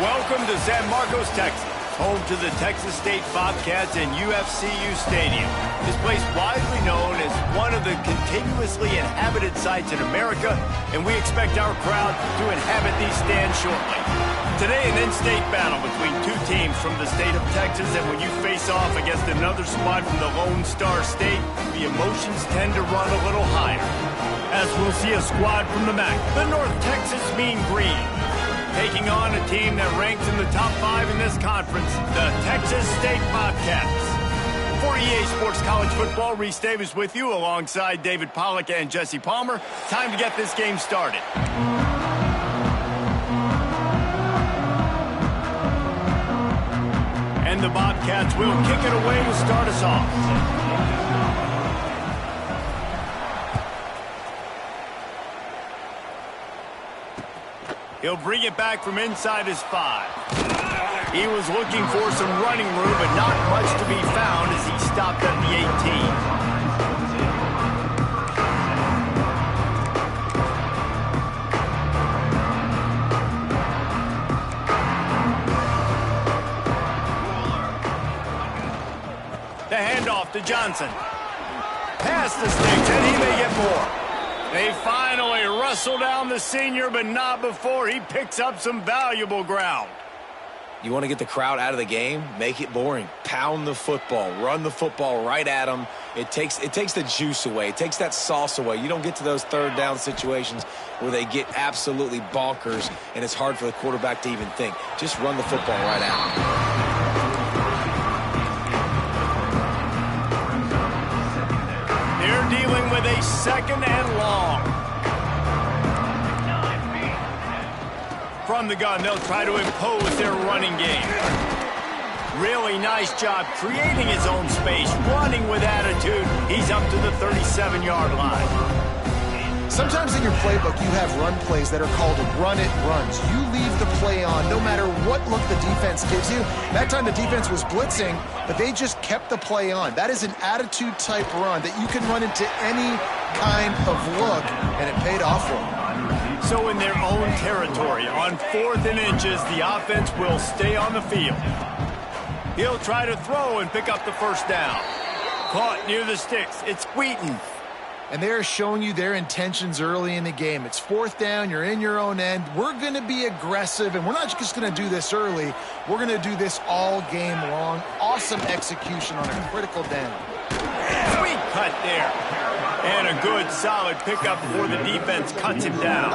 Welcome to San Marcos, Texas, home to the Texas State Bobcats and UFCU Stadium. This place widely known as one of the continuously inhabited sites in America, and we expect our crowd to inhabit these stands shortly. Today, an in-state battle between two teams from the state of Texas, and when you face off against another squad from the Lone Star State, the emotions tend to run a little higher. As we'll see a squad from the MAC, the North Texas Mean Green, taking on a team that ranks in the top 5 in this conference, the Texas State Bobcats. For EA Sports College Football, Reese Davis with you alongside David Pollack and Jesse Palmer. Time to get this game started. And the Bobcats will kick it away to start us off. He'll bring it back from inside his 5. He was looking for some running room, but not much to be found as he stopped at the 18. The handoff to Johnson. Past the sticks, and he may get more. They finally wrestle down the senior, but not before he picks up some valuable ground. You want to get the crowd out of the game? Make it boring. Pound the football. Run the football right at them. It takes the juice away. It takes that sauce away. You don't get to those third down situations where they get absolutely bonkers, and it's hard for the quarterback to even think. Just run the football right at them. They're dealing with a 2nd and long. From the gun, they'll try to impose their running game. Really nice job creating his own space, running with attitude. He's up to the 37-yard line. Sometimes in your playbook, you have run plays that are called run-it runs. You leave the play on no matter what look the defense gives you. That time the defense was blitzing, but they just kept the play on. That is an attitude-type run that you can run into any kind of look, and it paid off for them. So in their own territory, on 4th and inches, the offense will stay on the field. He'll try to throw and pick up the first down. Caught near the sticks. It's Wheaton. And they're showing you their intentions early in the game. It's 4th down. You're in your own end. We're going to be aggressive, and we're not just going to do this early. We're going to do this all game long. Awesome execution on a critical down. Sweet cut there. And a good, solid pickup before the defense cuts him down.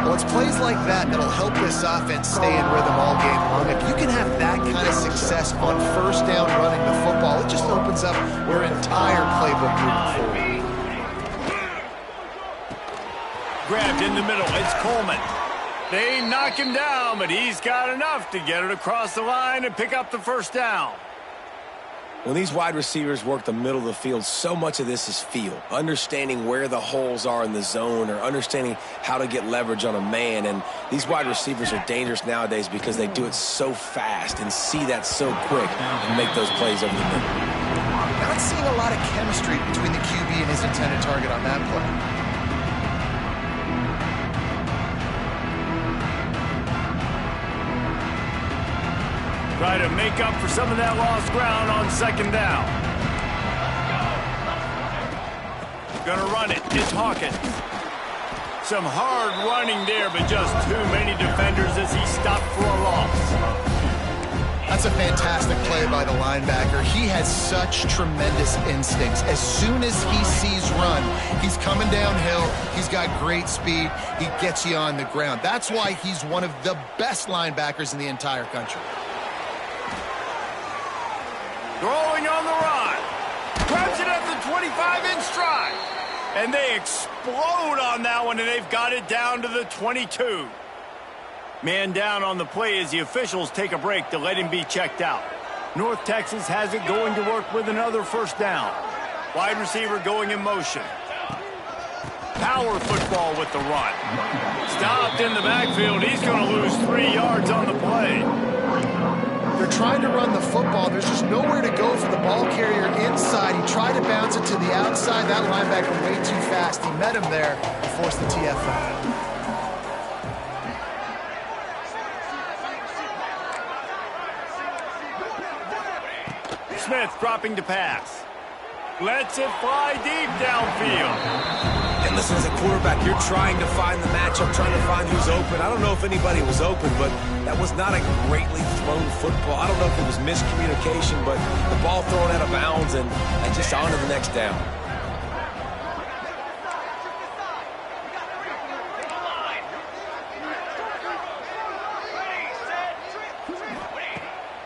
Well, it's plays like that that'll help this offense stay in rhythm all game long. If you can have that kind of success on 1st down running the football, it just opens up your entire playbook moving forward. Grabbed in the middle, it's Coleman. They knock him down, but he's got enough to get it across the line and pick up the first down. When these wide receivers work the middle of the field, so much of this is feel. Understanding where the holes are in the zone or understanding how to get leverage on a man. And these wide receivers are dangerous nowadays because they do it so fast and see that so quick and make those plays over the middle. Not seeing a lot of chemistry between the QB and his intended target on that play. Try to make up for some of that lost ground on 2nd down. Gonna run it. It's Hawkins. Some hard running there, but just too many defenders as he stopped for a loss. That's a fantastic play by the linebacker. He has such tremendous instincts. As soon as he sees run, he's coming downhill. He's got great speed. He gets you on the ground. That's why he's one of the best linebackers in the entire country. Throwing on the run. Grabs it at the 25-inch stride. And they explode on that one, and they've got it down to the 22. Man down on the play as the officials take a break to let him be checked out. North Texas has it going to work with another 1st down. Wide receiver going in motion. Power football with the run. Stopped in the backfield. He's going to lose 3 yards on the play. They're trying to run the football. There's just nowhere to go for the ball carrier inside. He tried to bounce it to the outside. That linebacker way too fast. He met him there and forced the TFL. Smith dropping to pass. Lets it fly deep downfield. And listen, as a quarterback, you're trying to find the matchup, trying to find who's open. I don't know if anybody was open, but that was not a greatly thrown football. I don't know if it was miscommunication, but the ball thrown out of bounds and just on to the next down.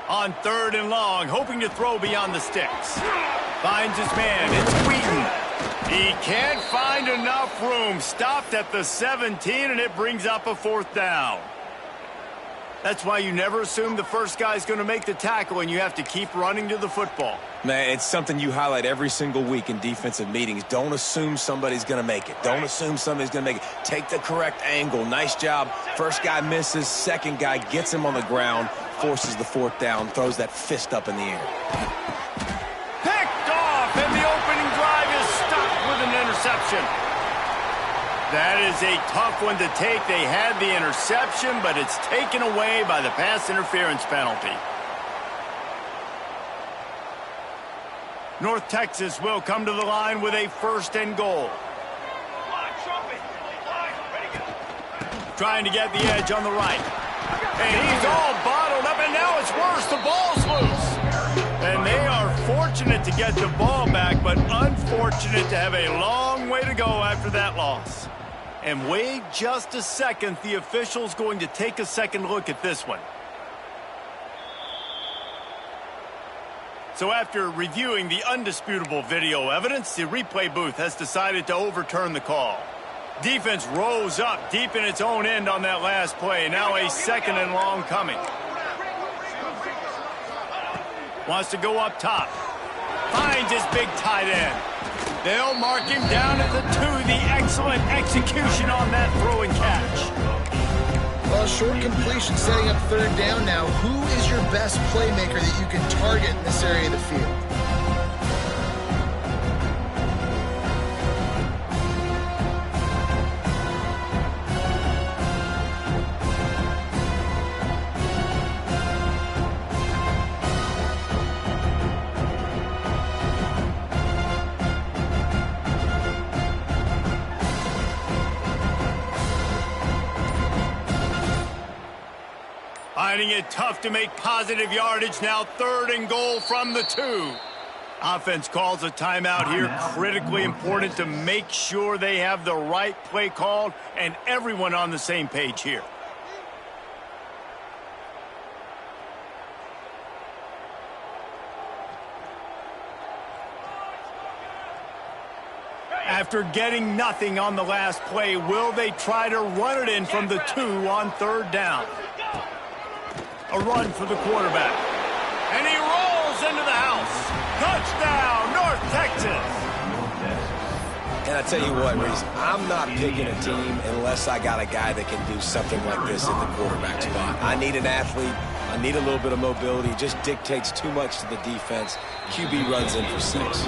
On 3rd and long, hoping to throw beyond the sticks. Finds his man. It's Wheaton. He can't find enough room. Stopped at the 17, and it brings up a 4th down. That's why you never assume the first guy's going to make the tackle, and you have to keep running to the football. Man, it's something you highlight every single week in defensive meetings. Don't assume somebody's going to make it. Don't assume somebody's going to make it. Take the correct angle. Nice job. First guy misses. Second guy gets him on the ground, forces the 4th down, throws that fist up in the air. Picked off, and the opening drive is stopped with an interception. That is a tough one to take. They had the interception, but it's taken away by the pass interference penalty. North Texas will come to the line with a 1st and goal. Trying to get the edge on the right. And he's all bottled up, and now it's worse. The ball's loose. And they are fortunate to get the ball back, but unfortunate to have a long way to go after that loss. And wait just a second. The official's going to take a second look at this one. So after reviewing the undisputable video evidence, the replay booth has decided to overturn the call. Defense rose up deep in its own end on that last play. Now a 2nd and long coming. Wants to go up top. Finds his big tight end. They'll mark him down at the 2. The excellent execution on that throw and catch. Well, short completion setting up 3rd down now. Who is your best playmaker that you can target in this area of the field? Finding it tough to make positive yardage now. 3rd and goal from the 2. Offense calls a timeout here. Critically important to make sure they have the right play called and everyone on the same page here. After getting nothing on the last play, will they try to run it in from the 2 on 3rd down? A run for the quarterback. And he rolls into the house. Touchdown, North Texas. And I tell you what, Reese, I'm not picking a team unless I got a guy that can do something like this at the quarterback spot. I need an athlete. I need a little bit of mobility. It just dictates too much to the defense. QB runs in for 6.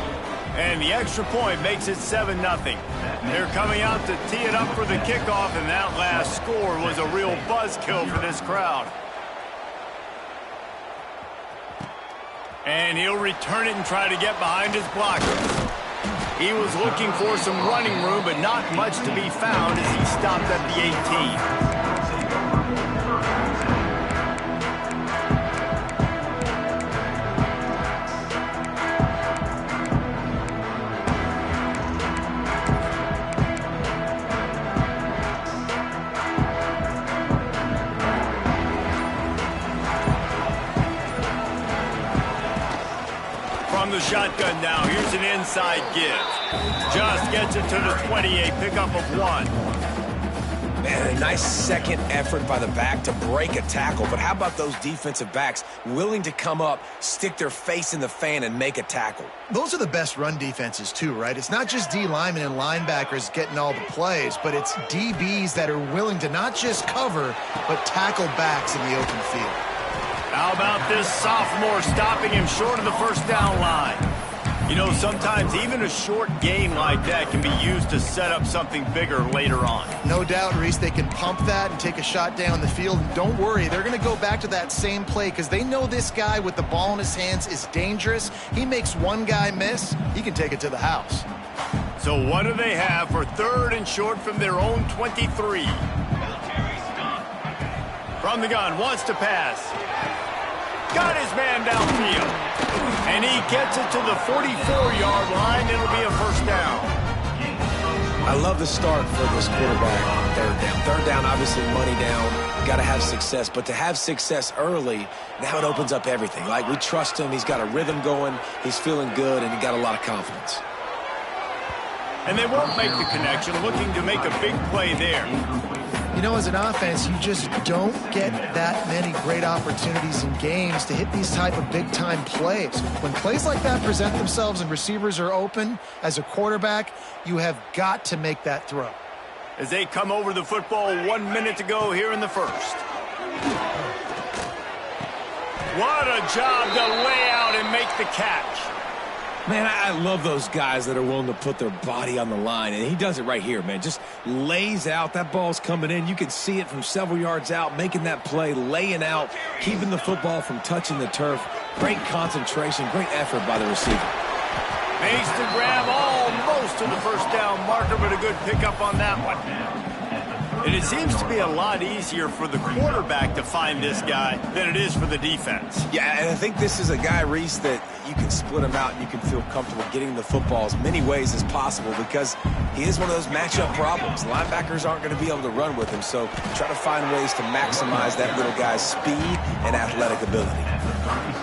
And the extra point makes it 7-0. They're coming out to tee it up for the kickoff, and that last score was a real buzzkill for this crowd. And he'll return it and try to get behind his blockers. He was looking for some running room, but not much to be found as he stopped at the 18. From the shotgun now, here's an inside give. Just gets it to the 28, pickup of 1. Man, a nice second effort by the back to break a tackle. But how about those defensive backs willing to come up, stick their face in the fan, and make a tackle? Those are the best run defenses, too, right? It's not just D linemen and linebackers getting all the plays, but it's DBs that are willing to not just cover, but tackle backs in the open field. How about this sophomore stopping him short of the 1st down line? You know, sometimes even a short gain like that can be used to set up something bigger later on. No doubt, Reese, they can pump that and take a shot down the field. And don't worry, they're going to go back to that same play because they know this guy with the ball in his hands is dangerous. He makes one guy miss, he can take it to the house. So what do they have for 3rd and short from their own 23? From the gun, wants to pass. Got his man downfield. And he gets it to the 44-yard line. It'll be a first down. I love the start for this quarterback on 3rd down. 3rd down, obviously money down. Got to have success. But to have success early, now it opens up everything. Like, we trust him. He's got a rhythm going. He's feeling good, and he got a lot of confidence. And they won't make the connection, looking to make a big play there. You know, as an offense, you just don't get that many great opportunities in games to hit these type of big-time plays. When plays like that present themselves and receivers are open, as a quarterback, you have got to make that throw. As they come over the football, 1 minute to go here in the first. What a job to lay out and make the catch. Man, I love those guys that are willing to put their body on the line, and he does it right here, man. Just lays out. That ball's coming in. You can see it from several yards out, making that play, laying out, keeping the football from touching the turf. Great concentration, great effort by the receiver. Makes the grab almost to the first down marker, but a good pickup on that one. And it seems to be a lot easier for the quarterback to find this guy than it is for the defense. Yeah, and I think this is a guy, Reese, that you can split him out and you can feel comfortable getting the football as many ways as possible because he is one of those matchup problems. Linebackers aren't going to be able to run with him, so try to find ways to maximize that little guy's speed and athletic ability.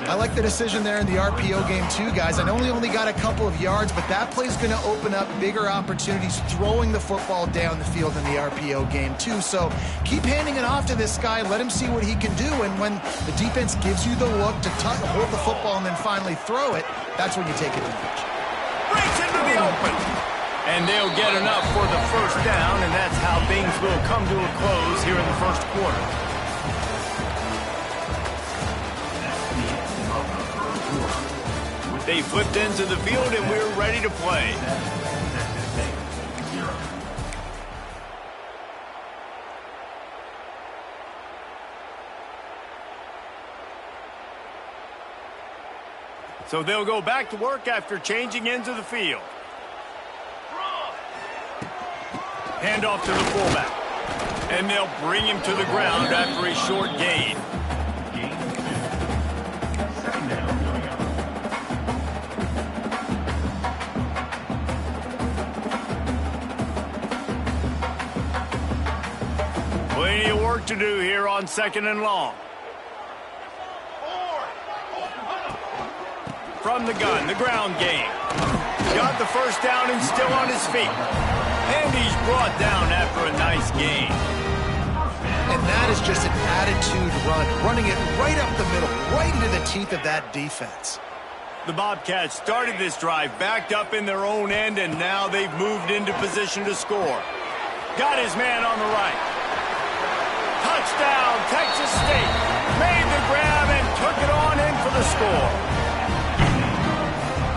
I like the decision there in the RPO game too, guys. I know he only got a couple of yards, but that play's going to open up bigger opportunities throwing the football down the field in the RPO game too. So keep handing it off to this guy. Let him see what he can do. And when the defense gives you the look to hold the football and then finally throw it, that's when you take advantage. Breaks into the open. And they'll get enough for the first down, and that's how things will come to a close here in the first quarter. They flipped into the field, and we're ready to play. So they'll go back to work after changing into the field. Handoff to the fullback. And they'll bring him to the ground after a short gain. Plenty of work to do here on 2nd and long. From the gun, the ground game. Got the first down and still on his feet. And he's brought down after a nice gain. And that is just an attitude run, running it right up the middle, right into the teeth of that defense. The Bobcats started this drive backed up in their own end, and now they've moved into position to score. Got his man on the right. Touchdown, Texas State. Made the grab and took it on in for the score.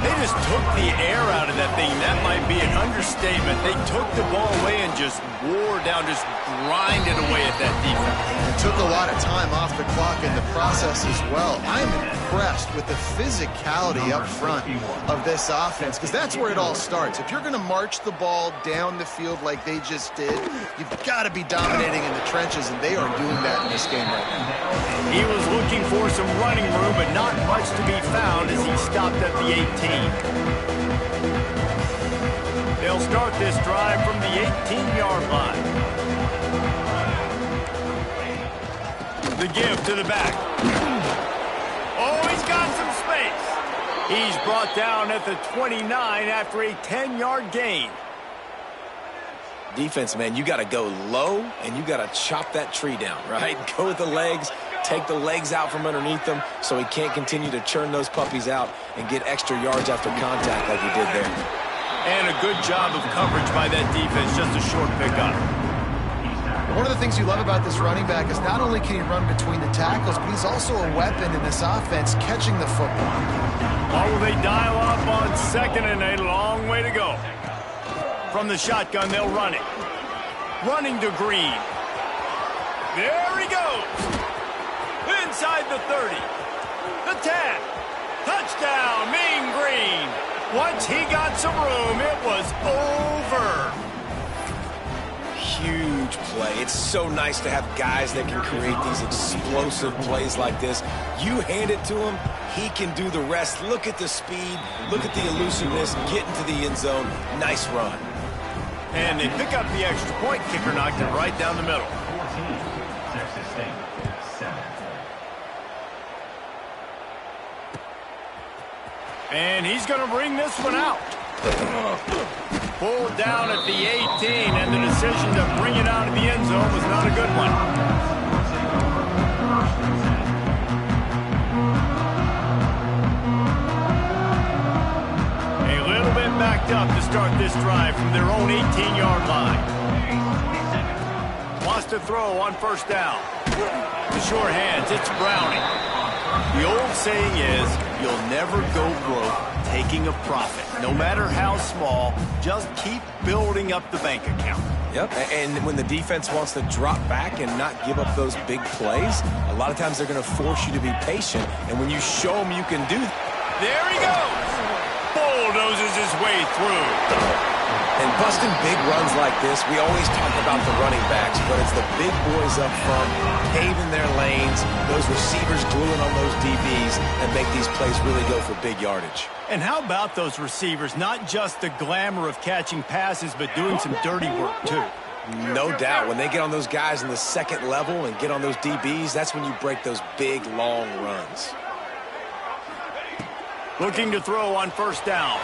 They just took the air out of that thing. That might be an understatement. They took the ball away and just wore down, just grinded away at that defense. It took a lot of time off the clock in the process as well. I'm impressed with the physicality up front of this offense because that's where it all starts. If you're going to march the ball down the field like they just did, you've got to be dominating in the trenches, and they are doing that in this game right now. He was looking for some running room, but not much to be found as he stopped at the 18. They'll start this drive from the 18-yard line. The give to the back. Oh, he's got some space. He's brought down at the 29 after a 10-yard gain. Defense, man, you got to go low, and you got to chop that tree down, right? Go with the legs, take the legs out from underneath them so he can't continue to churn those puppies out and get extra yards after contact like he did there. And a good job of coverage by that defense, just a short pickup. One of the things you love about this running back is not only can he run between the tackles, but he's also a weapon in this offense catching the football. Or will they dial up on second and a long way to go? From the shotgun, they'll run it. Running to Green. There he goes. Inside the 30. The 10. Touchdown, Mean Green. Once he got some room, it was over. Huge play. It's so nice to have guys that can create these explosive plays like this. You hand it to him, he can do the rest. Look at the speed, look at the elusiveness, get into the end zone. Nice run. And they pick up the extra point. Kicker knocked it right down the middle. 14, Texas State, 7. And he's going to bring this one out. Pulled down at the 18, and the decision to bring it out of the end zone was not a good one. A little bit backed up to start this drive from their own 18-yard line. Wants to throw on first down. The short hands, it's Browning. The old saying is, you'll never go broke taking a profit. No matter how small, just keep building up the bank account. Yep, and when the defense wants to drop back and not give up those big plays, a lot of times they're going to force you to be patient. And when you show them you can do that. There he goes. Bulldozes his way through. And busting big runs like this, we always talk about the running backs, but it's the big boys up front, paving their lanes, those receivers gluing on those DBs, and make these plays really go for big yardage. And how about those receivers? Not just the glamour of catching passes, but doing some dirty work, too. No doubt. When they get on those guys in the second level and get on those DBs, that's when you break those big, long runs. Looking to throw on first down.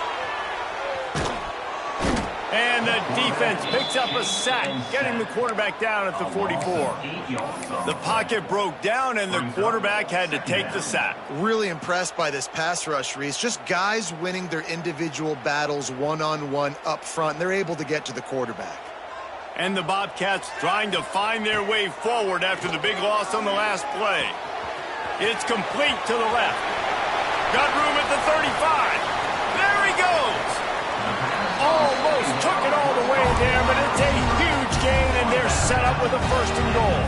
And the defense picks up a sack, getting the quarterback down at the 44. The pocket broke down, and the quarterback had to take the sack. Really impressed by this pass rush, Reese. Just guys winning their individual battles one-on-one up front. They're able to get to the quarterback. And the Bobcats trying to find their way forward after the big loss on the last play. It's complete to the left. Got room at the 35. There he goes. Almost took it all the way there, but it's a huge gain, and they're set up with a first and goal.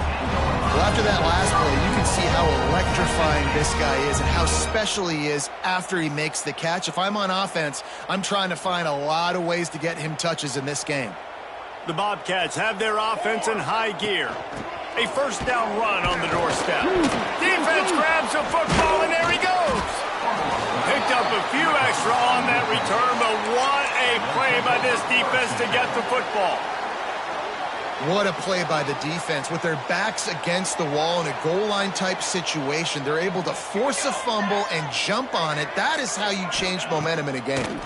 Well, after that last play, you can see how electrifying this guy is and how special he is after he makes the catch. If I'm on offense, I'm trying to find a lot of ways to get him touches in this game. The Bobcats have their offense in high gear. A first down run on the doorstep. Defense grabs the football, and there he goes. Picked up a few extra on that return, but what a play by this defense to get the football. What a play by the defense. With their backs against the wall in a goal line type situation, they're able to force a fumble and jump on it. That is how you change momentum in a game.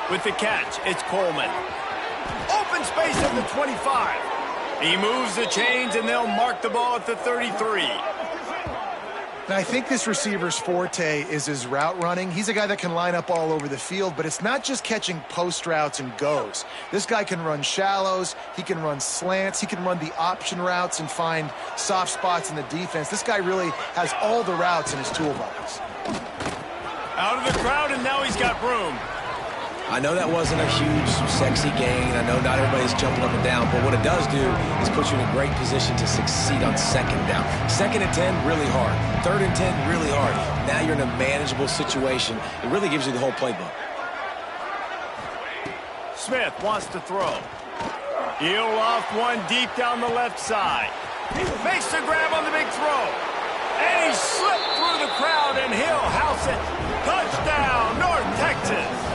With the catch, it's Coleman. Open space at the 25. He moves the chains, and they'll mark the ball at the 33. Now, I think this receiver's forte is his route running. He's a guy that can line up all over the field, but it's not just catching post routes and goes. This guy can run shallows, he can run slants, he can run the option routes and find soft spots in the defense. This guy really has all the routes in his toolbox. Out of the crowd, and now he's got room. I know that wasn't a huge, sexy gain. I know not everybody's jumping up and down, but what it does do is put you in a great position to succeed on second down. Second and 10, really hard. Third and 10, really hard. Now you're in a manageable situation. It really gives you the whole playbook. Smith wants to throw. He'll off one deep down the left side. Makes the grab on the big throw. And he slipped through the crowd, and he'll house it. Touchdown, North Texas.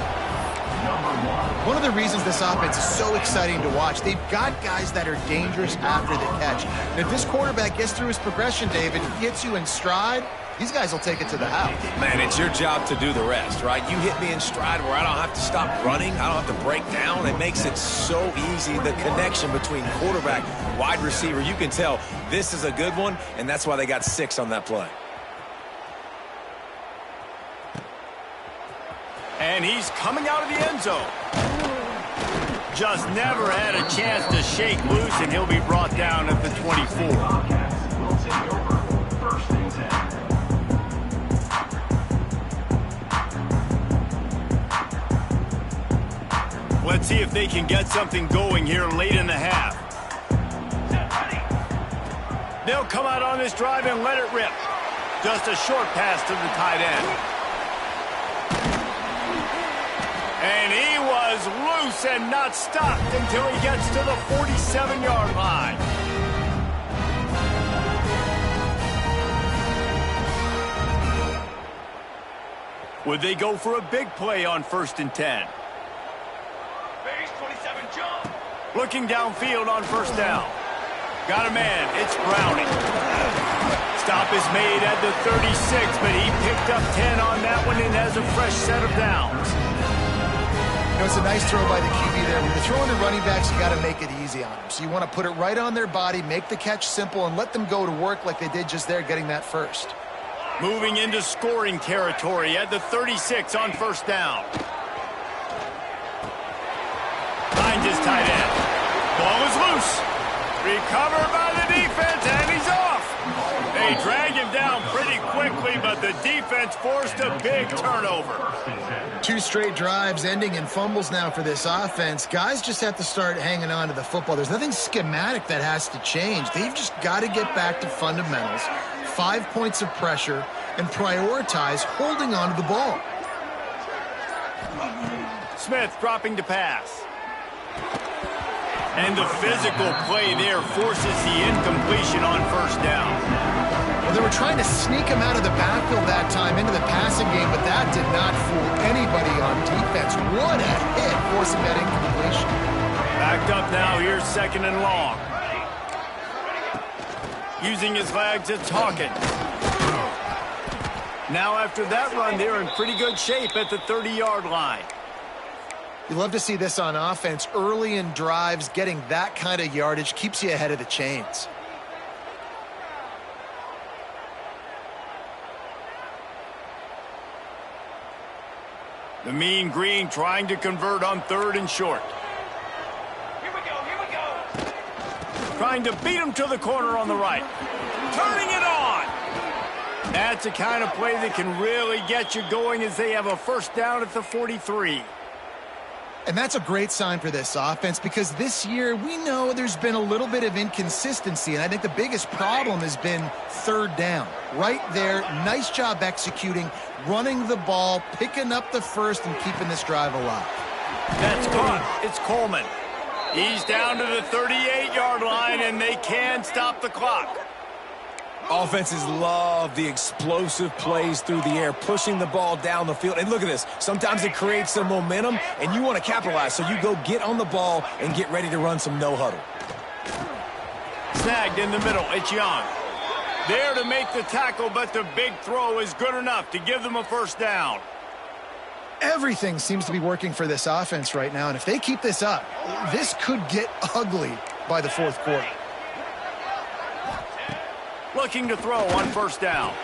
One of the reasons this offense is so exciting to watch, they've got guys that are dangerous after the catch. And if this quarterback gets through his progression, David, he hits you in stride, these guys will take it to the house. Man, it's your job to do the rest, right? You hit me in stride where I don't have to stop running. I don't have to break down. It makes it so easy, the connection between quarterback, wide receiver. You can tell this is a good one, and that's why they got 6 on that play. And he's coming out of the end zone. Just never had a chance to shake loose, and he'll be brought down at the 24. Let's see if they can get something going here late in the half. They'll come out on this drive and let it rip. Just a short pass to the tight end. And he was loose and not stopped until he gets to the 47-yard line. Would they go for a big play on 1st and 10? Base 27 jump. Looking downfield on 1st down. Got a man. It's Browning. Stop is made at the 36, but he picked up 10 on that one and has a fresh set of downs. You know, it's a nice throw by the QB there. When you're throwing the running backs, you got to make it easy on them. So you want to put it right on their body, make the catch simple, and let them go to work like they did just there, getting that first. Moving into scoring territory at the 36 on 1st down. Finds his tight end. Ball is loose. Recovered by the defense, and he's off. They drag him down pretty quickly, but the defense forced a big turnover. 2 straight drives ending in fumbles now for this offense. Guys just have to start hanging on to the football. There's nothing schematic that has to change. They've just got to get back to fundamentals, 5 points of pressure, and prioritize holding on to the ball. Smith dropping to pass. And the physical play there forces the incompletion on 1st down. Well, they were trying to sneak him out of the backfield that time into the passing game, but that did not fool anybody on defense. What a hit, forcing that incompletion. Backed up now, here's 2nd and long. Using his legs, it's Hawkins. Now after that run, they're in pretty good shape at the 30-yard line. You love to see this on offense. Early in drives, getting that kind of yardage keeps you ahead of the chains. The Mean Green trying to convert on 3rd and short. Here we go. Trying to beat him to the corner on the right. Turning it on. That's the kind of play that can really get you going as they have a 1st down at the 43. And that's a great sign for this offense because this year we know there's been a little bit of inconsistency, and I think the biggest problem has been 3rd down. Right there, nice job executing, running the ball, picking up the first, and keeping this drive alive. That's caught. It's Coleman. He's down to the 38-yard line, and they can stop the clock. Offenses love the explosive plays through the air, pushing the ball down the field. And look at this. Sometimes it creates some momentum, and you want to capitalize. So you go get on the ball and get ready to run some no-huddle. Snagged in the middle. It's Young. There to make the tackle, but the big throw is good enough to give them a 1st down. Everything seems to be working for this offense right now, and if they keep this up, this could get ugly by the 4th quarter. Looking to throw on 1st down.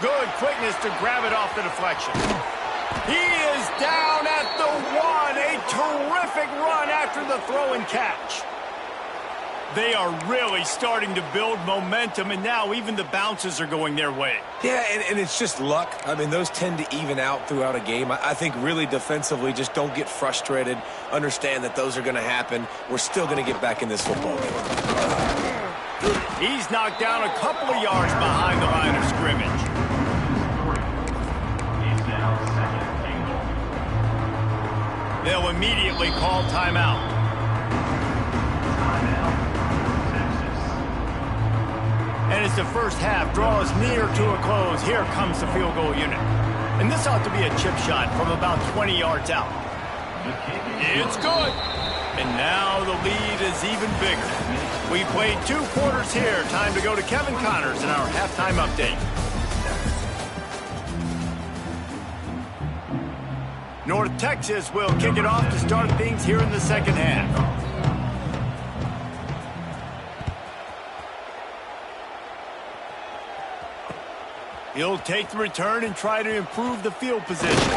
Good quickness to grab it off the deflection. He is down at the 1. A terrific run after the throw and catch. They are really starting to build momentum, and now even the bounces are going their way. Yeah, and it's just luck. I mean, those tend to even out throughout a game. I think really defensively, just don't get frustrated. Understand that those are going to happen. We're still going to get back in this football game. He's knocked down a couple of yards behind the line of scrimmage. He's now 2nd and goal. They'll immediately call timeout. Timeout, Texas. And as the 1st half draws near to a close, here comes the field goal unit. And this ought to be a chip shot from about 20 yards out. It's good. And now the lead is even bigger. We played 2 quarters here. Time to go to Kevin Connors in our halftime update. North Texas will kick it off to start things here in the 2nd half. He'll take the return and try to improve the field position.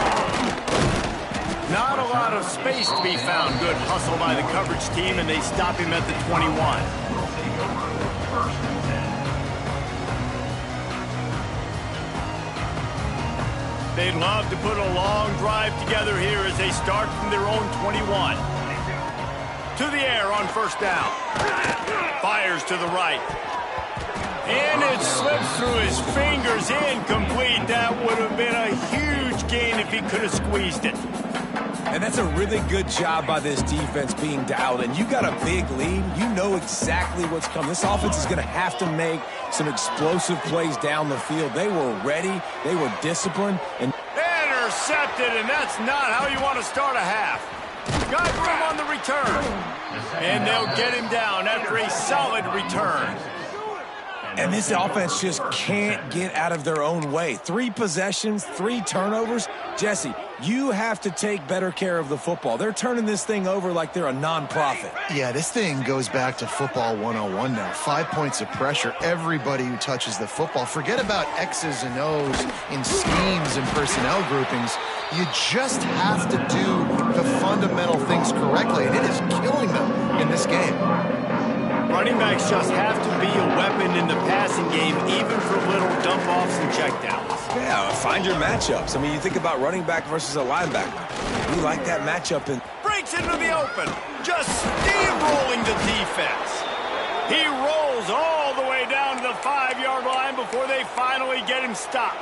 Not a lot of space to be found. Good hustle by the coverage team, and they stop him at the 21. Will take over 1st and 10. They'd love to put a long drive together here as they start from their own 21. To the air on first down. Fires to the right. And it slips through his fingers, incomplete. That would have been a huge gain if he could have squeezed it. And that's a really good job by this defense being dialed in. You got a big lead. You know exactly what's coming. This offense is going to have to make some explosive plays down the field. They were ready. They were disciplined. And intercepted, and that's not how you want to start a half. Got room on the return. And they'll get him down after a solid return. And this offense just can't get out of their own way. 3 possessions, 3 turnovers. Jesse, you have to take better care of the football. They're turning this thing over like they're a nonprofit. Yeah, this thing goes back to football 101 now. 5 points of pressure. Everybody who touches the football. Forget about X's and O's in schemes and personnel groupings. You just have to do the fundamental things correctly, and it is killing them in this game. Running backs just have to be a weapon in the passing game, even for little dump-offs and checkdowns. Yeah, find your matchups. I mean, you think about running back versus a linebacker. We like that matchup. And breaks into the open, just steamrolling the defense. He rolls all the way down to the 5-yard line before they finally get him stopped.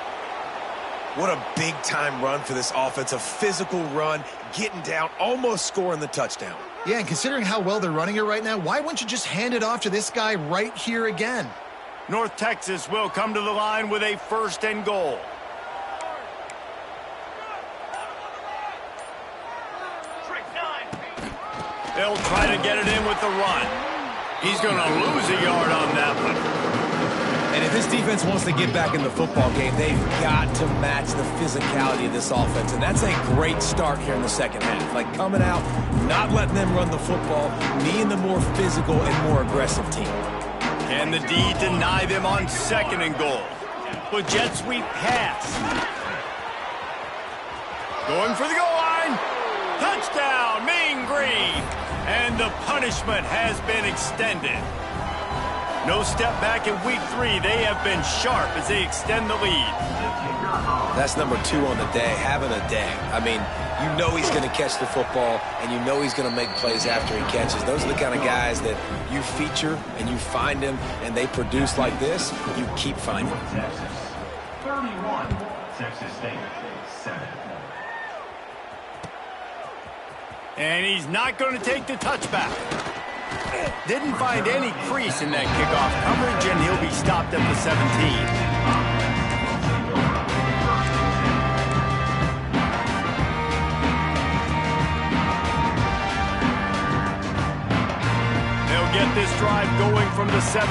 What a big-time run for this offense. A physical run, getting down, almost scoring the touchdown. Yeah, and considering how well they're running it right now, why wouldn't you just hand it off to this guy right here again? North Texas will come to the line with a 1st and goal. They'll try to get it in with the run. He's going to lose a yard on that one. And if this defense wants to get back in the football game, they've got to match the physicality of this offense. And that's a great start here in the second half. Like coming out, not letting them run the football, being the more physical and more aggressive team. Can the D deny them on 2nd and goal? But jet sweep pass. Going for the goal line. Touchdown, Mean Green. And the punishment has been extended. No step back in week 3. They have been sharp as they extend the lead. That's number 2 on the day, having a day. I mean, you know he's going to catch the football, and you know he's going to make plays after he catches. Those are the kind of guys that you feature and you find them, and they produce like this. You keep finding them. Texas 31, Texas State 7. And he's not going to take the touchback. Didn't find any crease in that kickoff coverage, and he'll be stopped at the 17. They'll get this drive going from the 17.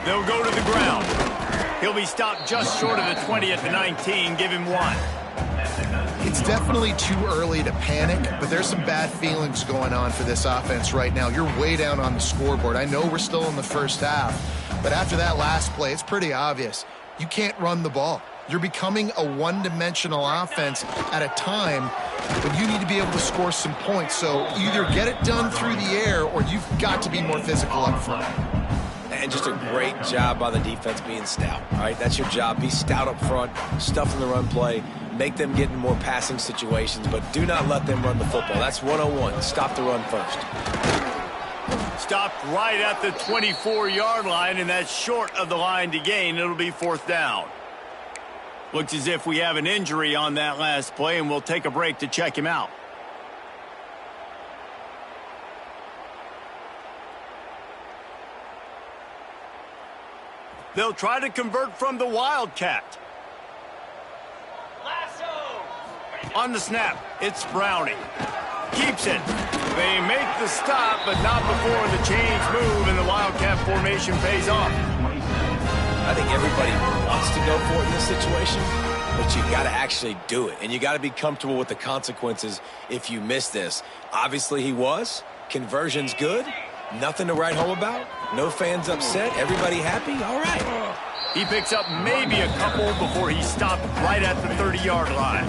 They'll go to the ground. He'll be stopped just short of the 20 at the 19. Give him 1. It's definitely too early to panic, but there's some bad feelings going on for this offense right now. You're way down on the scoreboard. I know we're still in the first half, but after that last play, it's pretty obvious. You can't run the ball. You're becoming a one-dimensional offense at a time when you need to be able to score some points. So either get it done through the air or you've got to be more physical up front. And just a great job by the defense being stout, all right? That's your job. Be stout up front, stuff in the run play, make them get in more passing situations, but do not let them run the football. That's 101. Stop the run first. Stopped right at the 24-yard line, and that's short of the line to gain. It'll be 4th down. Looks as if we have an injury on that last play, and we'll take a break to check him out. They'll try to convert from the Wildcat. On the snap, it's Browning. Keeps it. They make the stop, but not before the change move, and the Wildcat formation pays off. I think everybody wants to go for it in this situation, but you got to actually do it, and you got to be comfortable with the consequences if you miss this. Obviously, he was. Conversion's good. Nothing to write home about. No fans upset. Everybody happy. All right. He picks up maybe a couple before he's stopped right at the 30-yard line.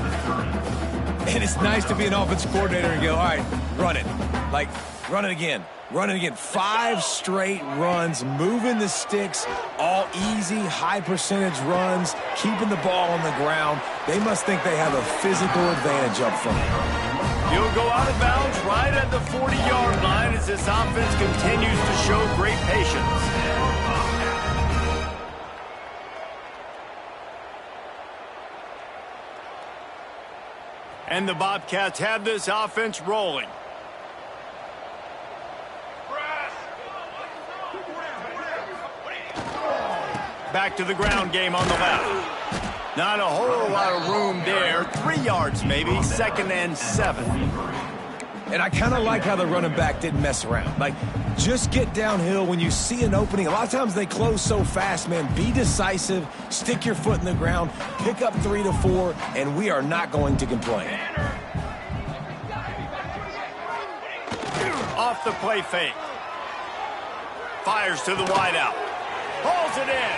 And it's nice to be an offensive coordinator and go, all right, run it. Like, Run it again. Run it again. 5 straight runs, moving the sticks, all easy, high percentage runs, keeping the ball on the ground. They must think they have a physical advantage up front. He'll go out of bounds right at the 40-yard line as this offense continues to show great patience. And the Bobcats have this offense rolling. Back to the ground game on the left. Not a whole lot of room there. 3 yards maybe, 2nd and 7. And I kind of like how the running back didn't mess around. Like, just get downhill when you see an opening. A lot of times they close so fast, man. Be decisive, stick your foot in the ground, pick up 3 to 4, and we are not going to complain. Off the play fake. Fires to the wideout. Pulls it in.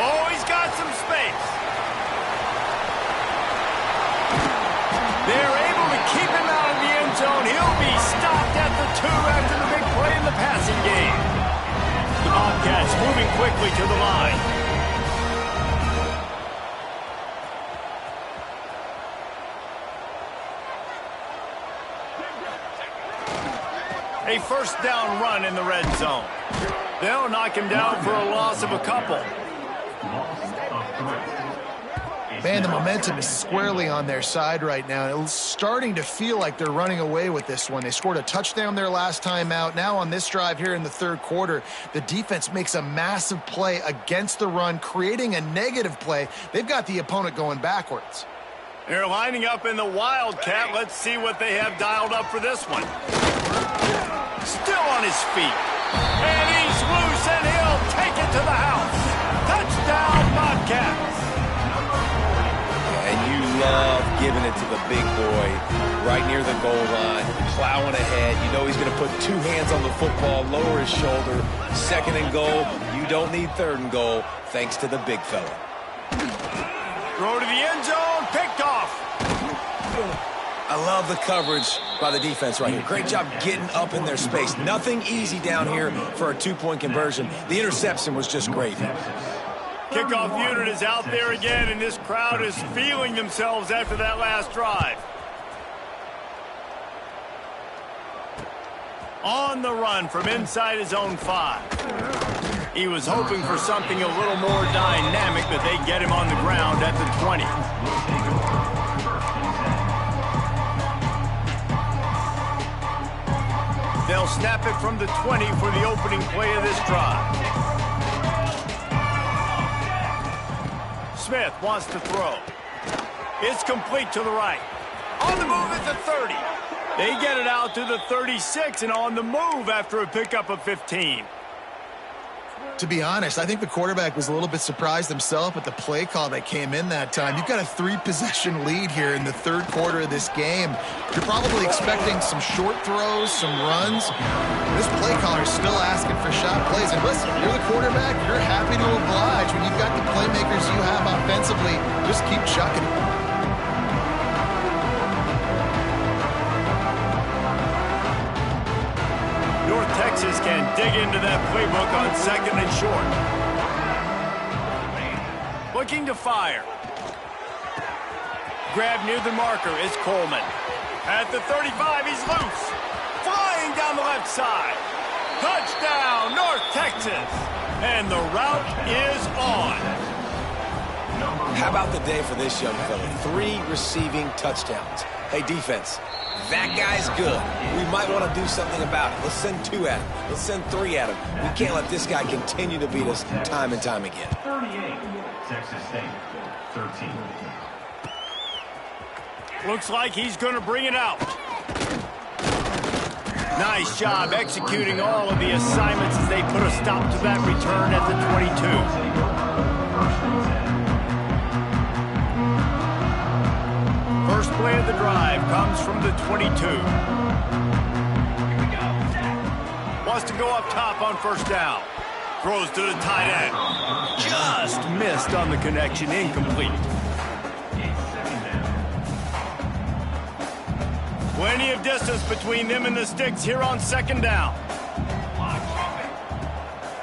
Oh, he's got some space. They're able to keep him out of the end zone. He'll be stopped at the 2 after the big play in the passing game. The Bobcats moving quickly to the line. A first down run in the red zone. They'll knock him down for a loss of a couple. Man, the momentum is squarely on their side right now. It's starting to feel like they're running away with this one. They scored a touchdown their last time out. Now on this drive here in the 3rd quarter, the defense makes a massive play against the run, creating a negative play. They've got the opponent going backwards. They're lining up in the Wildcat. Let's see what they have dialed up for this one. Still on his feet. And he's loose, and he'll take it to the house. Touchdown, Bobcats. And you love giving it to the big boy right near the goal line, plowing ahead. You know he's going to put 2 hands on the football, lower his shoulder. 2nd and goal. You don't need 3rd and goal, thanks to the big fella. Throw to the end zone, picked off. I love the coverage by the defense right here. Great job getting up in their space. Nothing easy down here for a 2-point conversion. The interception was just great. Kickoff unit is out there again, and this crowd is feeling themselves after that last drive. On the run from inside his own 5. He was hoping for something a little more dynamic, but they get him on the ground at the 20. They'll snap it from the 20 for the opening play of this drive. Smith wants to throw. It's complete to the right. On the move at the 30. They get it out to the 36 and on the move after a pickup of 15. To be honest, I think the quarterback was a little bit surprised himself at the play call that came in that time. You've got a 3-possession lead here in the 3rd quarter of this game. You're probably expecting some short throws, some runs. This play caller is still asking for shot plays. And listen, you're the quarterback. You're happy to oblige when you've got the playmakers you have offensively. Just keep chucking it. North Texas can dig into that playbook on 2nd and short. Looking to fire. Grab near the marker is Coleman. At the 35, he's loose. Flying down the left side. Touchdown, North Texas. And the route is on. How about the day for this young fella? 3 receiving touchdowns. Hey, defense. That guy's good. We might want to do something about it. Let's send 2 at him. Let's send 3 at him. We can't let this guy continue to beat us time and time again. 38, Texas State, 13. Looks like he's going to bring it out. Nice job executing all of the assignments as they put a stop to that return at the 22. First play of the drive comes from the 22. Wants to go up top on first down. Throws to the tight end. Just missed on the connection, incomplete. Plenty of distance between them and the sticks here on second down.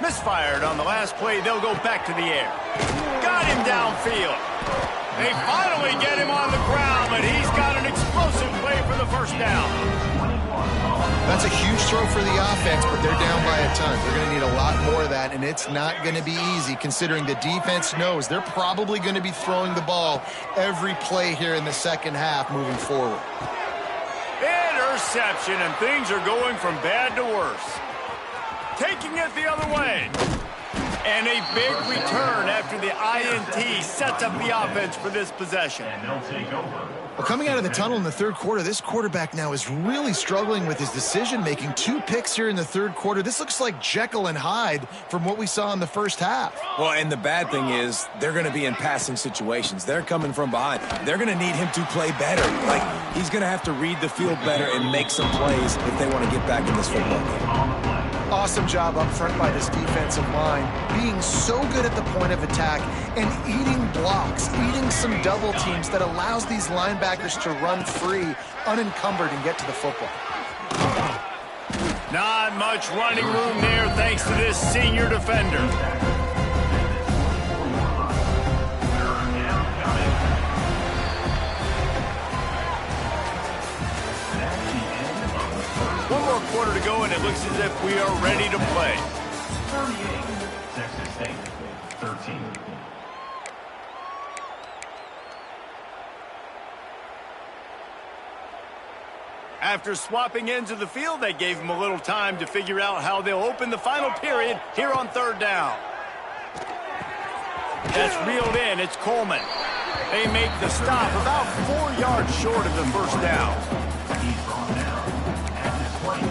Misfired on the last play. They'll go back to the air. Got him downfield. They finally get him on the ground, but he's got an explosive play for the first down. That's a huge throw for the offense, but they're down by a ton. They're going to need a lot more of that, and it's not going to be easy considering the defense knows they're probably going to be throwing the ball every play here in the second half moving forward. Interception, and things are going from bad to worse. Taking it the other way. And a big return after the INT sets up the offense for this possession. And they'll take over. Well, coming out of the tunnel in the third quarter, this quarterback now is really struggling with his decision-making. 2 picks here in the third quarter. This looks like Jekyll and Hyde from what we saw in the first half. Well, and the bad thing is they're going to be in passing situations. They're coming from behind. They're going to need him to play better. Like, he's going to have to read the field better and make some plays if they want to get back in this football game. Awesome job up front by this defensive line, being so good at the point of attack and eating blocks, eating some double teams that allows these linebackers to run free, unencumbered, and get to the football. Not much running room there thanks to this senior defender. One more quarter to go, and it looks as if we are ready to play. 38, Texas State, 13. After swapping ends of the field, they gave him a little time to figure out how they'll open the final period here on third down. That's reeled in. It's Coleman. They make the stop about 4 yards short of the first down. He's brought down at this point.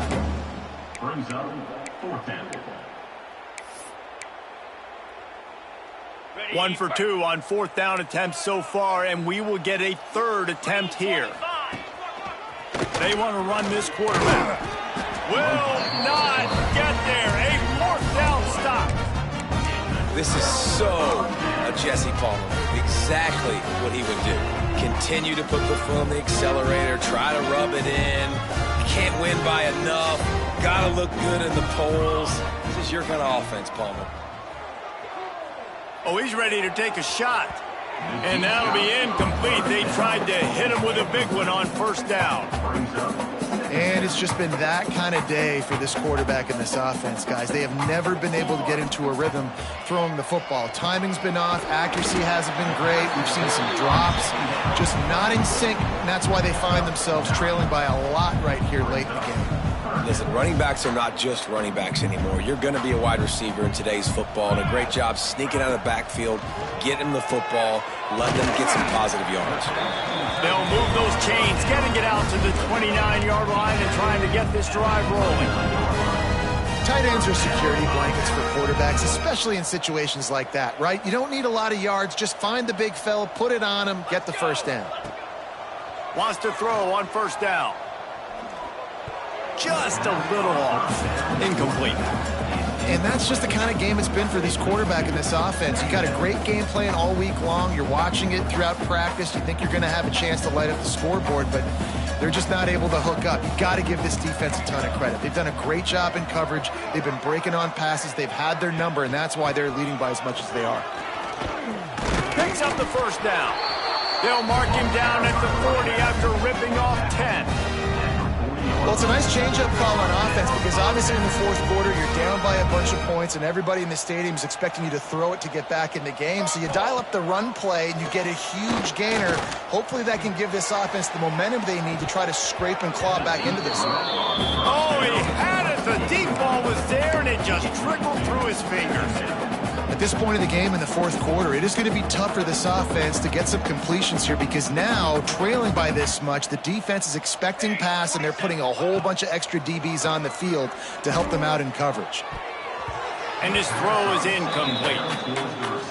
Brings up fourth down. 1 for 2 on fourth down attempts so far, and we will get a third attempt here. They want to run this quarterback. Will not get there. A fourth down stop. This is so a Jesse Palmer. Exactly what he would do. Continue to put the foot on the accelerator, try to rub it in. Can't win by enough. Got to look good in the polls. This is your kind of offense, Palmer. Oh, he's ready to take a shot. And that'll be incomplete. They tried to hit him with a big one on first down. And it's just been that kind of day for this quarterback and this offense, guys. They have never been able to get into a rhythm throwing the football. Timing's been off. Accuracy hasn't been great. We've seen some drops. Just not in sync, and that's why they find themselves trailing by a lot right here late in the game. Listen, running backs are not just running backs anymore. You're going to be a wide receiver in today's football, and a great job sneaking out of the backfield, getting the football, letting them get some positive yards. They'll move those chains, getting it out to the 29-yard line and trying to get this drive rolling. Tight ends are security blankets for quarterbacks, especially in situations like that, right? You don't need a lot of yards. Just find the big fella, put it on him, get the first down. Wants to throw on first down. Just a little off. Incomplete. And that's just the kind of game it's been for this quarterback in this offense. You got a great game plan all week long. You're watching it throughout practice. You think you're going to have a chance to light up the scoreboard, but they're just not able to hook up. You got to give this defense a ton of credit. They've done a great job in coverage. They've been breaking on passes. They've had their number, and that's why they're leading by as much as they are. Picks up the first down. They'll mark him down at the 40 after ripping off 10. Well, it's a nice change-up call on offense because obviously in the fourth quarter, you're down by a bunch of points and everybody in the stadium is expecting you to throw it to get back in the game. So you dial up the run play and you get a huge gainer. Hopefully that can give this offense the momentum they need to try to scrape and claw back into this. Oh, he had it. The deep ball was there and it just trickled through his fingers. At this point of the game in the fourth quarter, it is going to be tough for this offense to get some completions here because now, trailing by this much, the defense is expecting pass and they're putting a whole bunch of extra DBs on the field to help them out in coverage. And his throw is incomplete.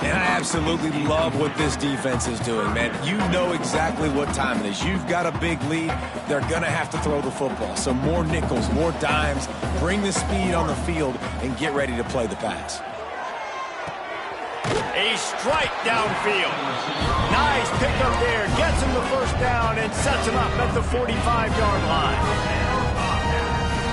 And I absolutely love what this defense is doing, man. You know exactly what time it is. You've got a big lead. They're going to have to throw the football. So more nickels, more dimes, bring the speed on the field, and get ready to play the pass. A strike downfield. Nice pickup there. Gets him the first down and sets him up at the 45-yard line.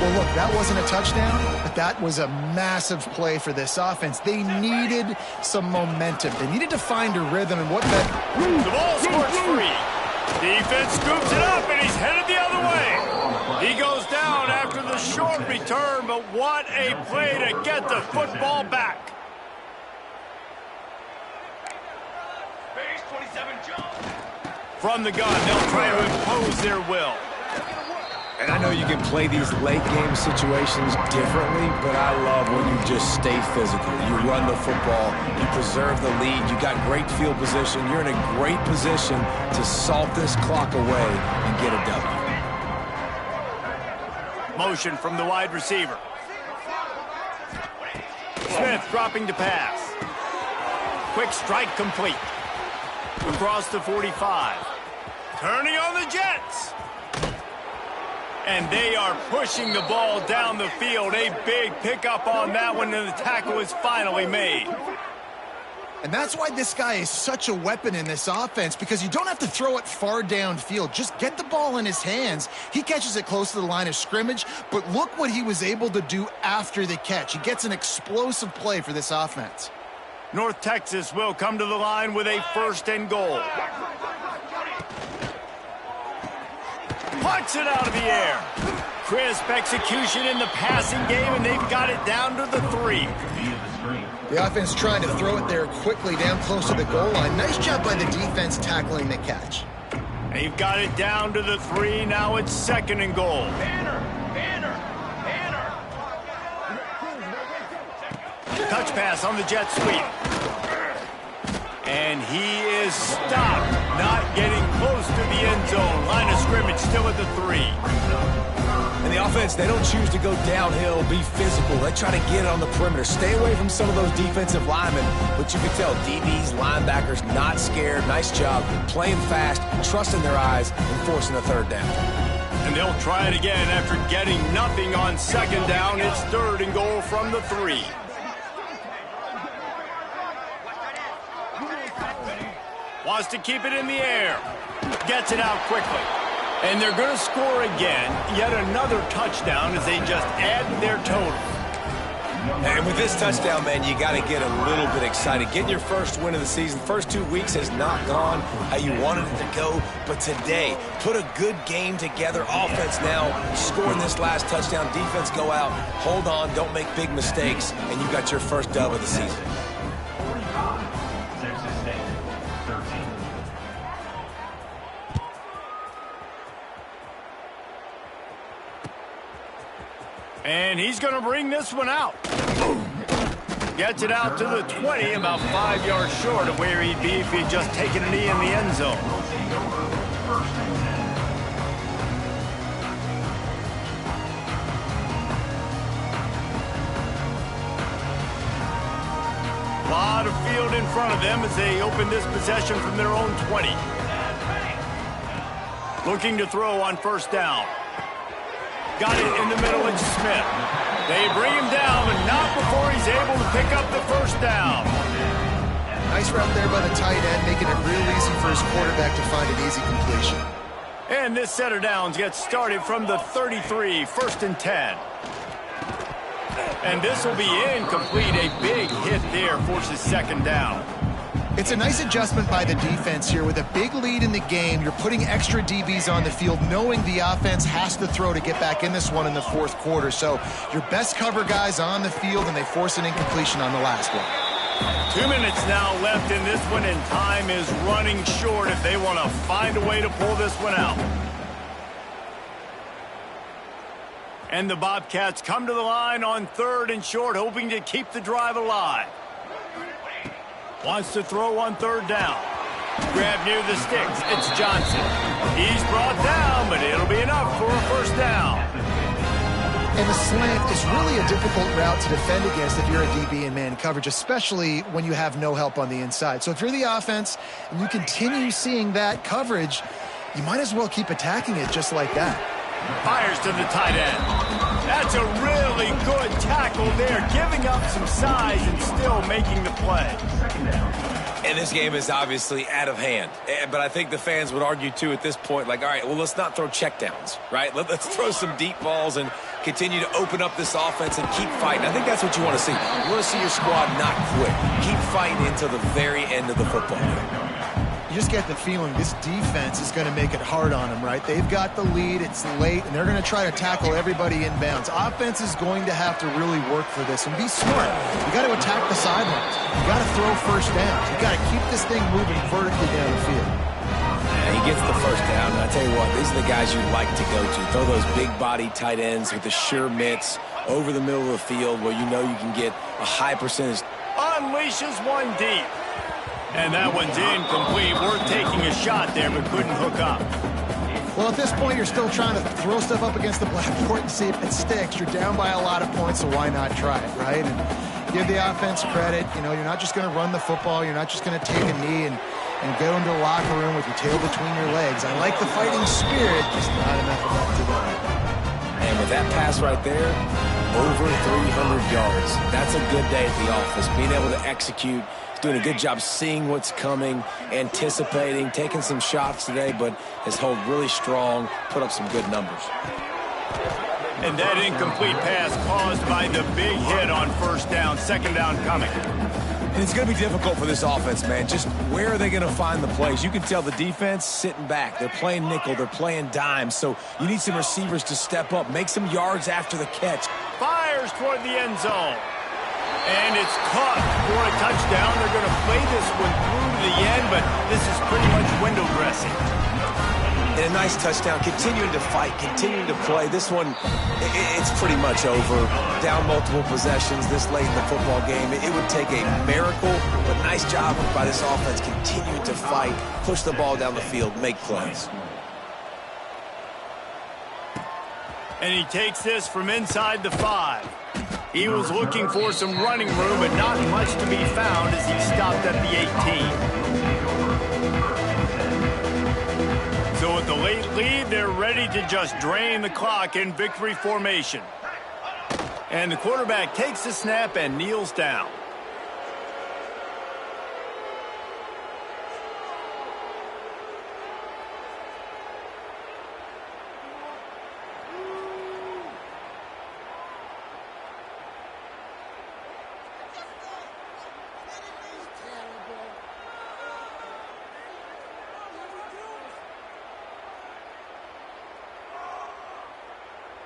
Well, look, that wasn't a touchdown, but that was a massive play for this offense. They needed some momentum. They needed to find a rhythm, and what that... The ball squirts free. Defense scoops it up, and he's headed the other way. He goes down after the short return, but what a play to get the football back. From the gun, they'll try to impose their will. And I know you can play these late-game situations differently, but I love when you just stay physical. You run the football, you preserve the lead, you got great field position, you're in a great position to salt this clock away and get a W. Motion from the wide receiver. Smith dropping to pass. Quick strike complete. Across the 45. Turning on the Jets. And they are pushing the ball down the field. A big pickup on that one, and the tackle is finally made. And that's why this guy is such a weapon in this offense, because you don't have to throw it far downfield. Just get the ball in his hands. He catches it close to the line of scrimmage, but look what he was able to do after the catch. He gets an explosive play for this offense. North Texas will come to the line with a 1st and goal. Punts it out of the air. Crisp execution in the passing game, and they've got it down to the 3. The offense trying to throw it there quickly down close to the goal line. Nice job by the defense tackling the catch. They've got it down to the 3. Now it's 2nd and goal. Touch pass on the jet sweep. And he is stopped, not getting close to the end zone. Line of scrimmage still at the 3. And the offense, they don't choose to go downhill, be physical. They try to get it on the perimeter. Stay away from some of those defensive linemen. But you can tell DBs, linebackers, not scared. Nice job playing fast, trusting their eyes, and forcing a 3rd down. And they'll try it again after getting nothing on 2nd down. It's 3rd and goal from the 3. Wants to keep it in the air. Gets it out quickly. And they're going to score again. Yet another touchdown as they just add to their total. And with this touchdown, man, you got to get a little bit excited. Getting your first win of the season. First 2 weeks has not gone how you wanted it to go. But today, put a good game together. Offense now scoring this last touchdown. Defense go out, hold on, don't make big mistakes. And you got your first dub of the season. And he's going to bring this one out. Gets it out to the 20, about 5 yards short of where he'd be if he'd just taken a knee in the end zone. A lot of field in front of them as they open this possession from their own 20. Looking to throw on 1st down. Got it in the middle, it's Smith. They bring him down, but not before he's able to pick up the 1st down. Nice route there by the tight end, making it real easy for his quarterback to find an easy completion. And this set of downs gets started from the 33, 1st and 10. And this will be incomplete. A big hit there forces 2nd down. It's a nice adjustment by the defense here. With a big lead in the game, you're putting extra DBs on the field, knowing the offense has to throw to get back in this one in the 4th quarter. So your best cover guys on the field, and they force an incompletion on the last one. 2 minutes now left in this one, and time is running short if they want to find a way to pull this one out. And the Bobcats come to the line on 3rd and short, hoping to keep the drive alive. Wants to throw on 3rd down. Grab near the sticks. It's Johnson. He's brought down, but it'll be enough for a 1st down. And the slant is really a difficult route to defend against if you're a DB in man coverage, especially when you have no help on the inside. So if you're the offense and you continue seeing that coverage, you might as well keep attacking it just like that. Fires to the tight end. That's a really good tackle there, giving up some size and still making the play. And this game is obviously out of hand. But I think the fans would argue, too, at this point, like, all right, well, let's not throw checkdowns, right? Let's throw some deep balls and continue to open up this offense and keep fighting. I think that's what you want to see. You want to see your squad not quit. Keep fighting until the very end of the football game. You just get the feeling this defense is going to make it hard on them, right? They've got the lead, it's late, and they're going to try to tackle everybody inbounds. Offense is going to have to really work for this and be smart. You got to attack the sidelines. You got to throw first downs. You got to keep this thing moving vertically down the field. Yeah, he gets the first down, and I tell you what, these are the guys you like to go to. Throw those big body tight ends with the sure mitts over the middle of the field where you know you can get a high percentage. Unleashes one deep. And that one's incomplete. Worth taking a shot there, but couldn't hook up. Well, at this point, you're still trying to throw stuff up against the blackboard and see if it sticks. You're down by a lot of points, so why not try it, right? And give the offense credit. You know, you're not just going to run the football. You're not just going to take a knee and go into the locker room with your tail between your legs. I like the fighting spirit, just not enough of that today. And with that pass right there, over 300 yards. That's a good day at the office. Being able to execute, doing a good job seeing what's coming, anticipating, taking some shots today, but has held really strong, put up some good numbers. And that incomplete pass caused by the big hit on first down, second down coming. And it's going to be difficult for this offense, man. Just where are they going to find the plays? You can tell the defense sitting back. They're playing nickel. They're playing dime. So you need some receivers to step up, make some yards after the catch. Fires toward the end zone. And it's caught for a touchdown. They're going to play this one through to the end, but this is pretty much window dressing. And a nice touchdown, continuing to fight, continuing to play. This one, it's pretty much over. Down multiple possessions this late in the football game. It would take a miracle, but nice job by this offense continuing to fight, push the ball down the field, make plays. And he takes this from inside the 5. He was looking for some running room, but not much to be found as he stopped at the 18. So with the late lead, they're ready to just drain the clock in victory formation. And the quarterback takes the snap and kneels down.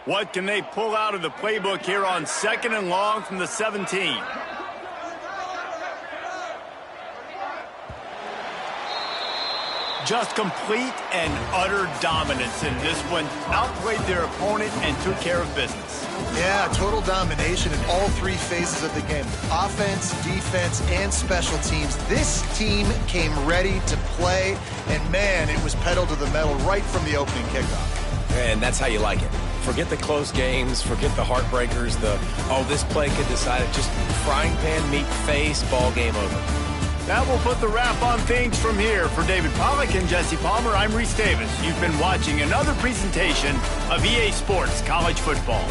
What can they pull out of the playbook here on 2nd and long from the 17? Just complete and utter dominance in this one. Outplayed their opponent and took care of business. Yeah, total domination in all 3 phases of the game. Offense, defense, and special teams. This team came ready to play, and man, it was pedal to the metal right from the opening kickoff. And that's how you like it. Forget the close games, forget the heartbreakers, this play could decide it. Just frying pan meet face, ball game over. That will put the wrap on things from here. For David Pollack and Jesse Palmer, I'm Reese Davis. You've been watching another presentation of EA Sports College Football.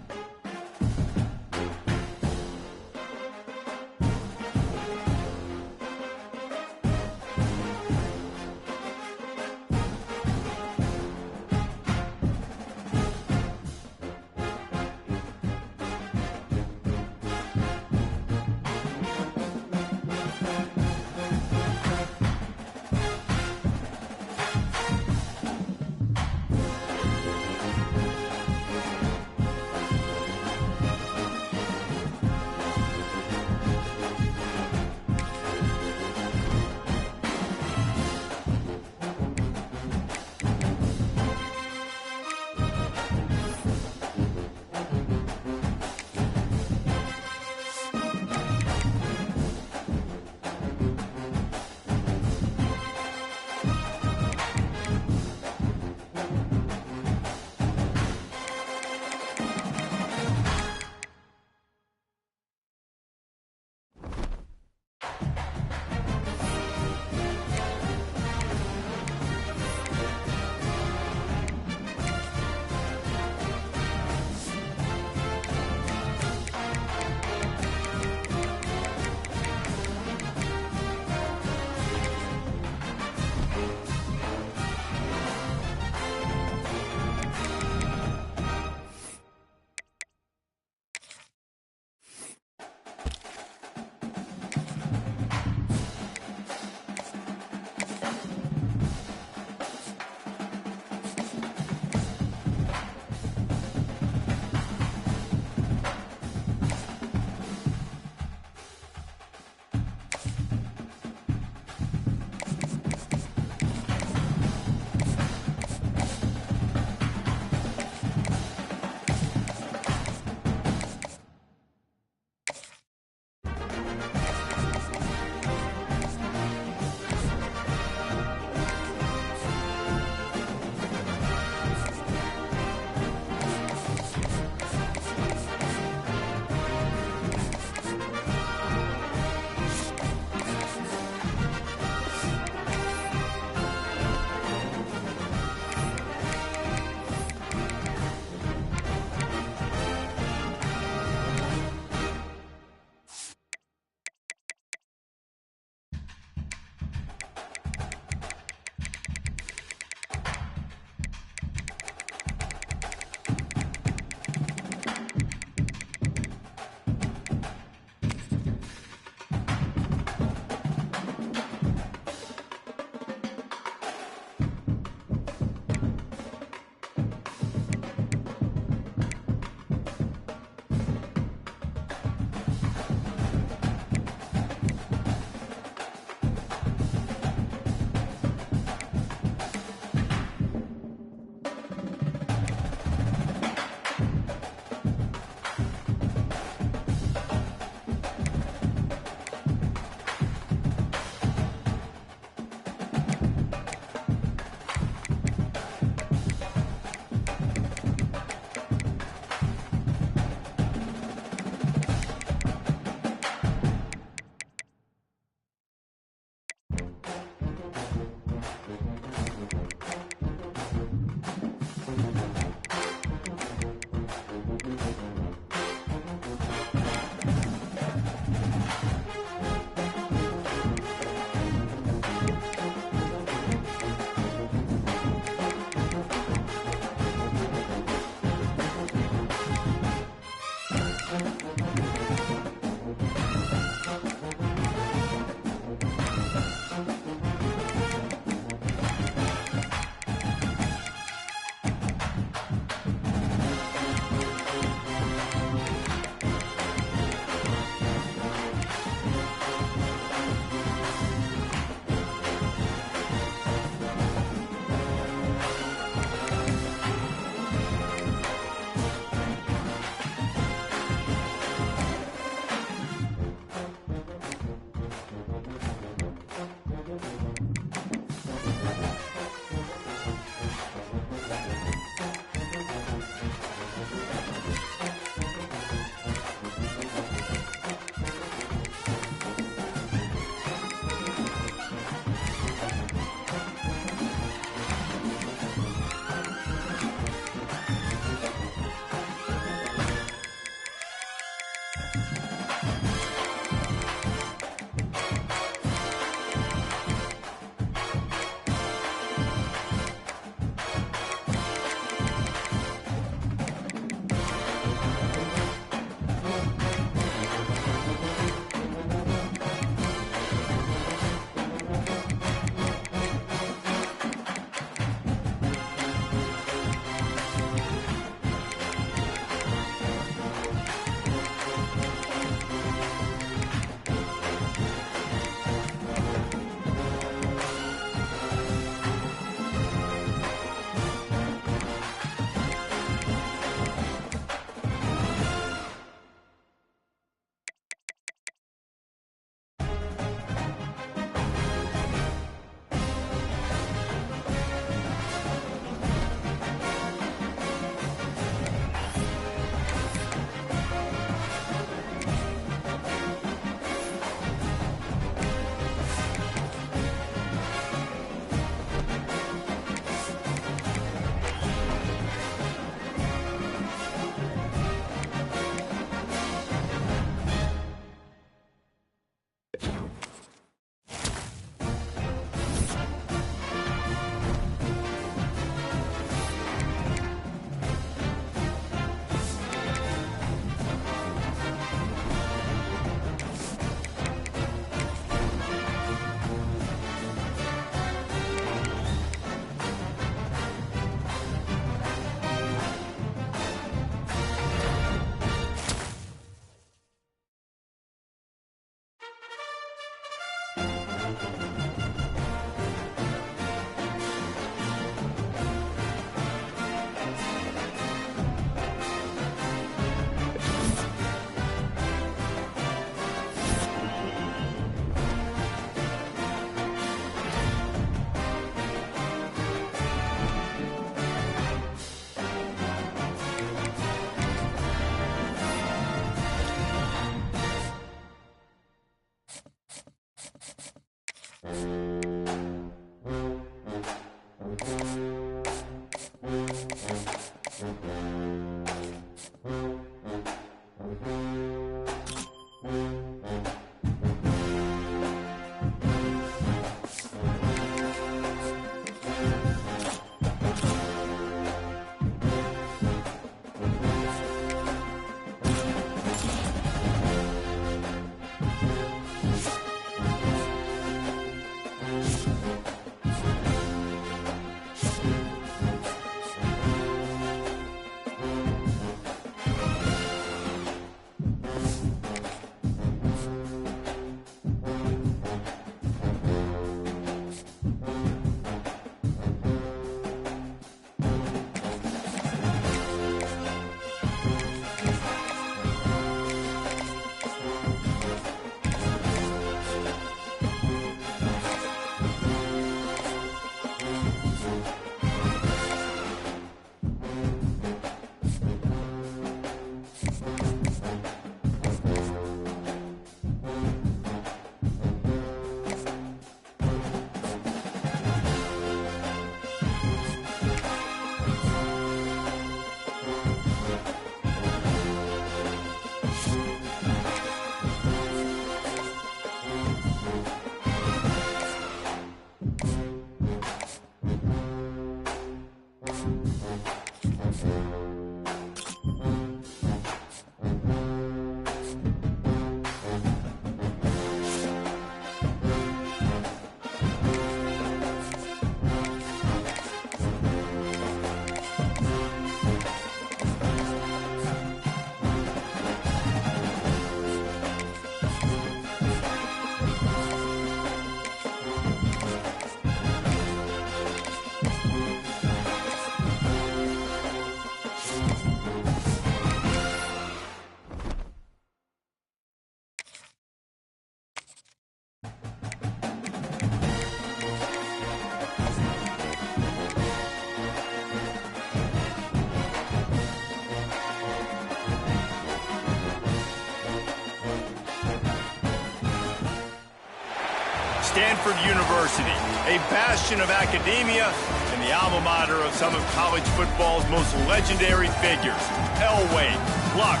Stanford University, a bastion of academia and the alma mater of some of college football's most legendary figures, Elway, Luck,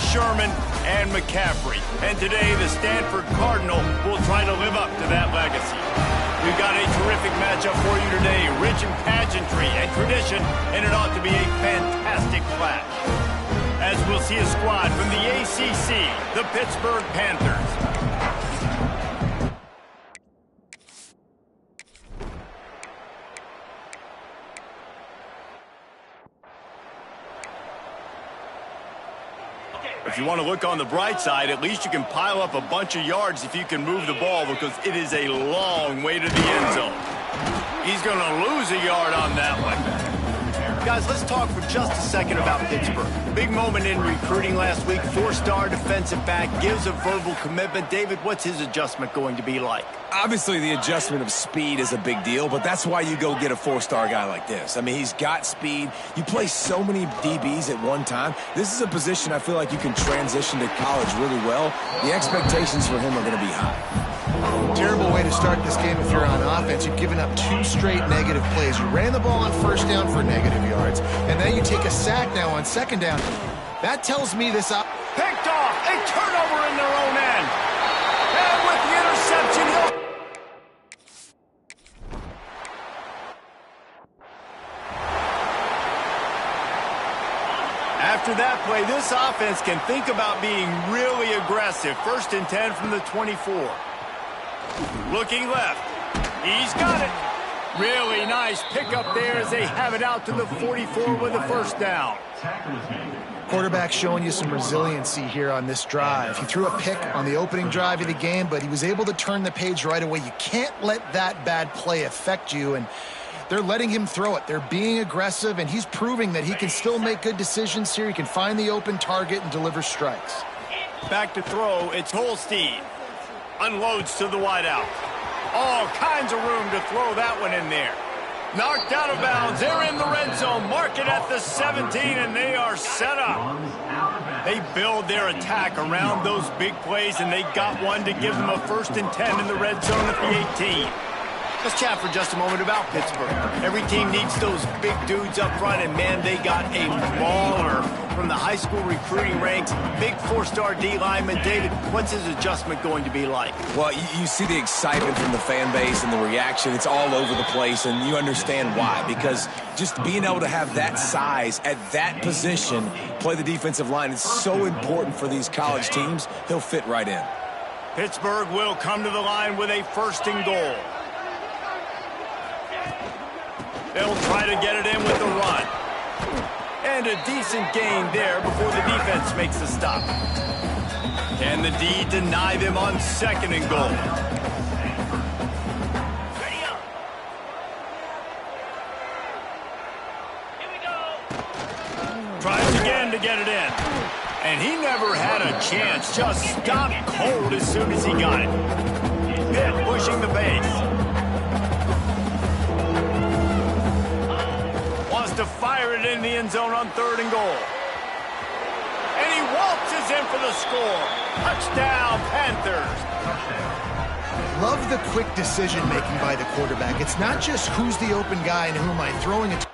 Sherman, and McCaffrey. And today, the Stanford Cardinal will try to live up to that legacy. We've got a terrific matchup for you today, rich in pageantry and tradition, and it ought to be a fantastic clash. As we'll see a squad from the ACC, the Pittsburgh Panthers. If you want to look on the bright side, at least you can pile up a bunch of yards if you can move the ball, because it is a long way to the end zone. He's going to lose a yard on that one. Guys, let's talk for just a second about Pittsburgh. Big moment in recruiting last week. 4-star defensive back, gives a verbal commitment. David, what's his adjustment going to be like? Obviously, the adjustment of speed is a big deal, but that's why you go get a 4-star guy like this. I mean, he's got speed. You play so many DBs at one time. This is a position I feel like you can transition to college really well. The expectations for him are going to be high. Terrible way to start this game if you're on offense. You've given up 2 straight negative plays. You ran the ball on first down for negative yards, and then you take a sack now on second down. That tells me this up. Picked off, a turnover in their own end. And with the interception, after that play, this offense can think about being really aggressive. 1st and 10 from the 24. Looking left. He's got it. Really nice pickup there as they have it out to the 44 with a first down. Quarterback showing you some resiliency here on this drive. He threw a pick on the opening drive of the game, but he was able to turn the page right away. You can't let that bad play affect you, and they're letting him throw it. They're being aggressive, and he's proving that he can still make good decisions here. He can find the open target and deliver strikes. Back to throw, it's Holstein. Unloads to the wideout. All kinds of room to throw that one in there. Knocked out of bounds. They're in the red zone. Mark it at the 17, and they are set up. They build their attack around those big plays, and they got one to give them a 1st and 10 in the red zone at the 18. Let's chat for just a moment about Pittsburgh. Every team needs those big dudes up front, and man, they got a mauler from the high school recruiting ranks. Big 4-star D lineman. David, what's his adjustment going to be like? Well, you see the excitement from the fan base and the reaction. It's all over the place, and you understand why. Because just being able to have that size at that position, play the defensive line, is so important for these college teams. He'll fit right in. Pittsburgh will come to the line with a 1st and goal. They'll try to get it in with the run. And a decent gain there before the defense makes the stop. Can the D deny them on 2nd and goal? Tries again to get it in. And he never had a chance. Just stopped cold as soon as he got it. Pitt pushing the base. To fire it in the end zone on 3rd and goal. And he waltzes in for the score. Touchdown, Panthers. Love the quick decision-making by the quarterback. It's not just who's the open guy and who am I throwing it to.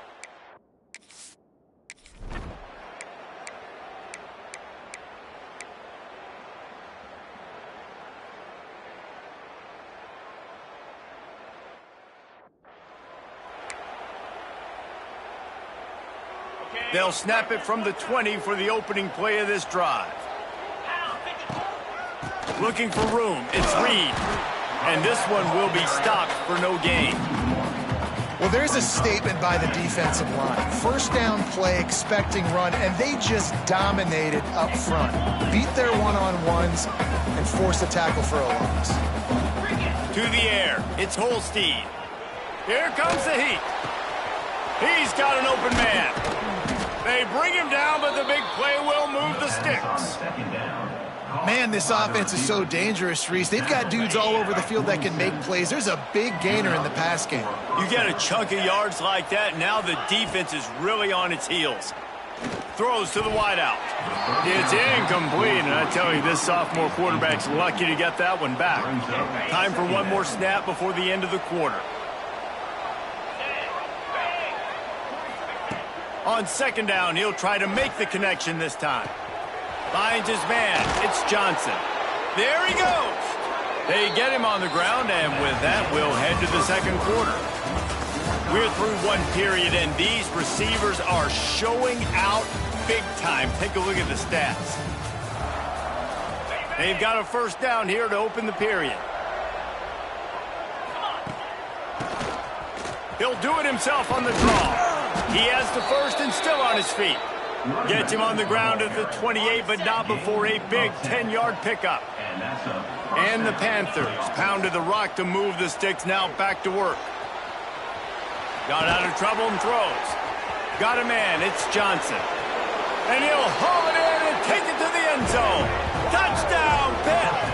They'll snap it from the 20 for the opening play of this drive. Looking for room, it's Reed. And this one will be stopped for no gain. Well, there's a statement by the defensive line. First down play, expecting run, and they just dominated up front. Beat their one-on-ones and forced a tackle for a loss. To the air, it's Holstein. Here comes the heat. He's got an open man. They bring him down, but the big play will move the sticks. Man, this offense is so dangerous, Reese. They've got dudes all over the field that can make plays. There's a big gainer in the pass game. You get a chunk of yards like that, now the defense is really on its heels. Throws to the wideout. It's incomplete, and I tell you, this sophomore quarterback's lucky to get that one back. Time for one more snap before the end of the quarter. On second down, he'll try to make the connection this time. Finds his man. It's Johnson. There he goes. They get him on the ground, and with that, we'll head to the second quarter. We're through one period, and these receivers are showing out big time. Take a look at the stats. They've got a first down here to open the period. He'll do it himself on the draw. He has the first and still on his feet. Gets him on the ground at the 28, but not before a big 10-yard pickup. And the Panthers pounded the rock to move the sticks, now back to work. Got out of trouble and throws. Got a man, it's Johnson. And he'll haul it in and take it to the end zone. Touchdown, Pitt!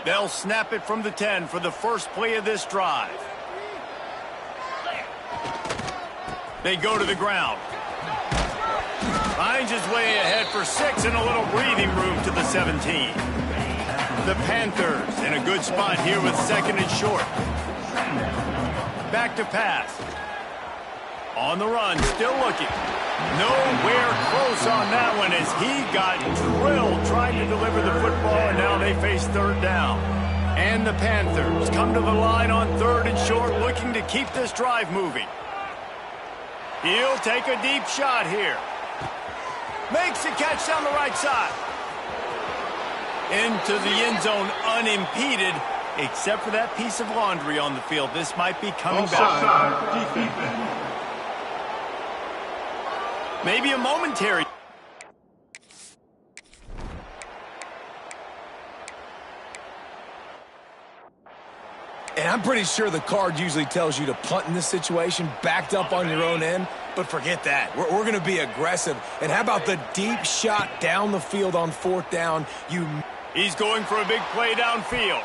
They'll snap it from the 10 for the first play of this drive. They go to the ground. Finds his way ahead for 6 and a little breathing room to the 17. The Panthers in a good spot here with second and short. Back to pass. On the run, still looking. Nowhere close on that one as he got drilled trying to deliver the football, and now they face third down. And the Panthers come to the line on third and short, looking to keep this drive moving. He'll take a deep shot here. Makes a catch down the right side. Into the end zone unimpeded, except for that piece of laundry on the field. This might be coming back. Maybe a momentary. And I'm pretty sure the card usually tells you to punt in this situation, backed up on your own end. But forget that. We're going to be aggressive. And how about the deep shot down the field on fourth down? He's going for a big play downfield.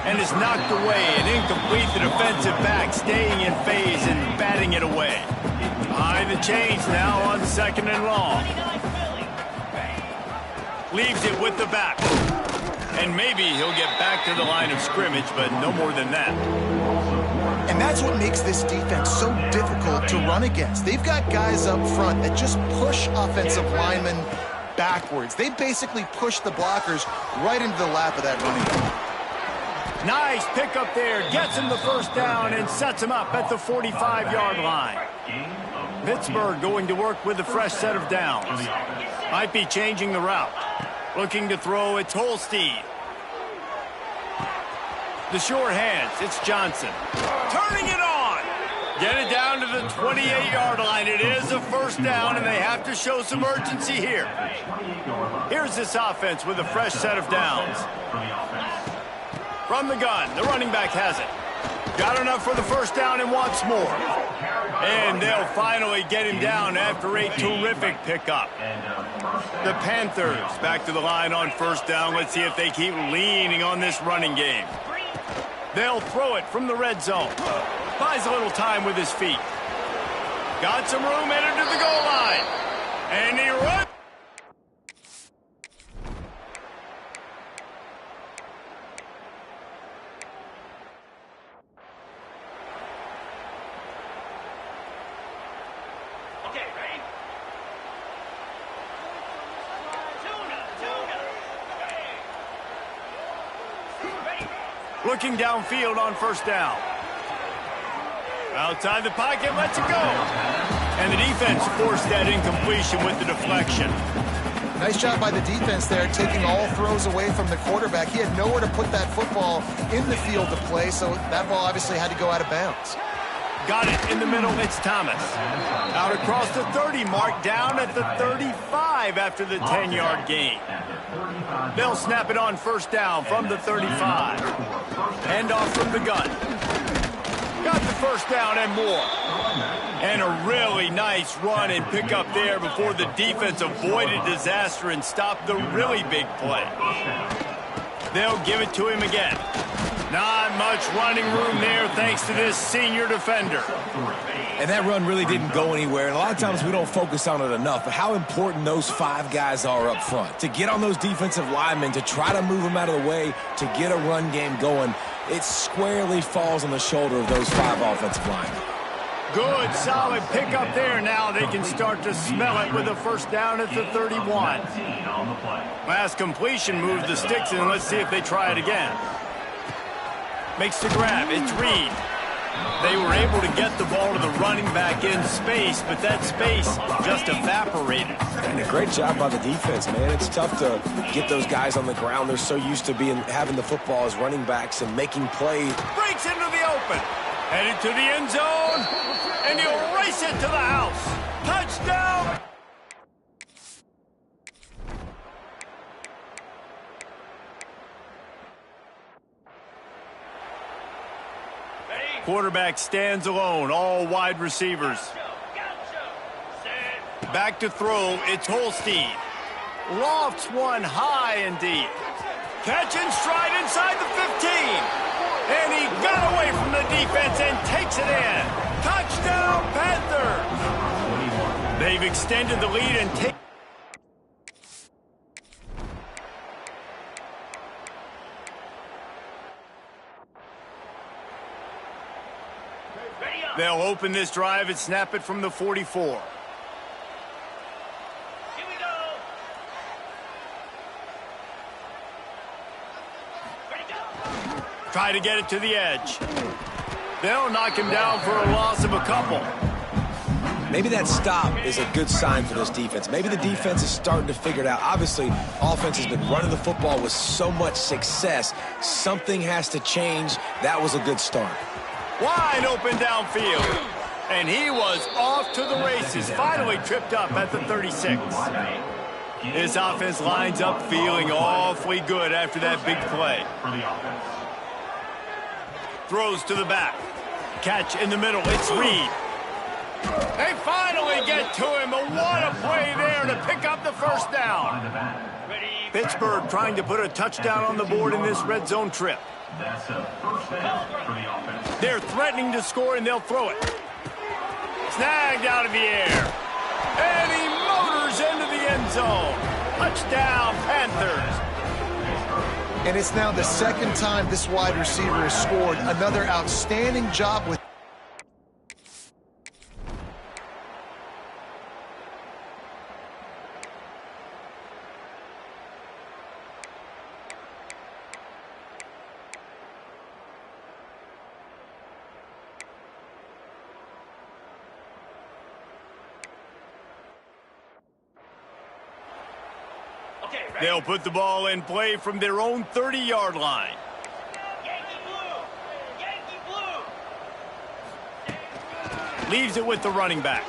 And is knocked away and incomplete. The defensive back staying in phase and batting it away. Behind the chains now on second and long. Leaves it with the back. And maybe he'll get back to the line of scrimmage, but no more than that. And that's what makes this defense so difficult to run against. They've got guys up front that just push offensive linemen backwards. They basically push the blockers right into the lap of that running back. Nice pickup there. Gets him the first down and sets him up at the 45-yard line. Pittsburgh going to work with a fresh set of downs. Might be changing the route. Looking to throw, it's Holstein. The short hands, it's Johnson. Turning it on. Get it down to the 28-yard line. It is a first down, and they have to show some urgency here. Here's this offense with a fresh set of downs. From the gun, the running back has it. Got enough for the first down and wants more. And they'll finally get him down after a terrific pickup. The Panthers back to the line on first down. Let's see if they keep leaning on this running game. They'll throw it from the red zone. Buys a little time with his feet. Got some room headed to the goal line. And he runs. Looking downfield on first down. Outside the pocket, lets it go. And the defense forced that incompletion with the deflection. Nice job by the defense there, taking all throws away from the quarterback. He had nowhere to put that football in the field to play, so that ball obviously had to go out of bounds. Got it in the middle, it's Thomas. Out across the 30 mark, down at the 35 after the 10-yard gain. They'll snap it on first down from the 35. Hand off from the gun. Got the first down and more. And a really nice run and pick up there before the defense avoided disaster and stopped the really big play. They'll give it to him again. Not much running room there thanks to this senior defender. And that run really didn't go anywhere. And a lot of times we don't focus on it enough, but how important those 5 guys are up front. To get on those defensive linemen, to try to move them out of the way, to get a run game going, it squarely falls on the shoulder of those 5 offensive linemen. Good, solid pickup there. Now they can start to smell it with a first down at the 31. Last completion moved the sticks, and let's see if they try it again. Makes the grab. It's Reed. They were able to get the ball to the running back in space, but that space just evaporated. And a great job by the defense, man. It's tough to get those guys on the ground. They're so used to having the football as running backs and making plays. Breaks into the open. Headed to the end zone, and he'll race it to the house. Touchdown! Quarterback stands alone, all wide receivers. Back to throw, it's Holstein. Lofts one high and deep. Catch and stride inside the 15. And he got away from the defense and takes it in. Touchdown, Panthers! They've extended the lead and take. They'll open this drive and snap it from the 44. Here we go. Try to get it to the edge. They'll knock him down for a loss of a couple. Maybe that stop is a good sign for this defense. Maybe the defense is starting to figure it out. Obviously, offense has been running the football with so much success. Something has to change. That was a good start. Wide open downfield. And he was off to the races. Finally tripped up at the 36. This offense lines up feeling awfully good after that big play. Throws to the back. Catch in the middle. It's Reed. They finally get to him. But what a play there to pick up the first down. Pittsburgh trying to put a touchdown on the board in this red zone trip. That's a first down for the offense. They're threatening to score, and they'll throw it. Snagged out of the air. And he motors into the end zone. Touchdown, Panthers. And it's now the second time this wide receiver has scored. Another outstanding job with. They'll put the ball in play from their own 30-yard line. Yankee blue. Leaves it with the running back.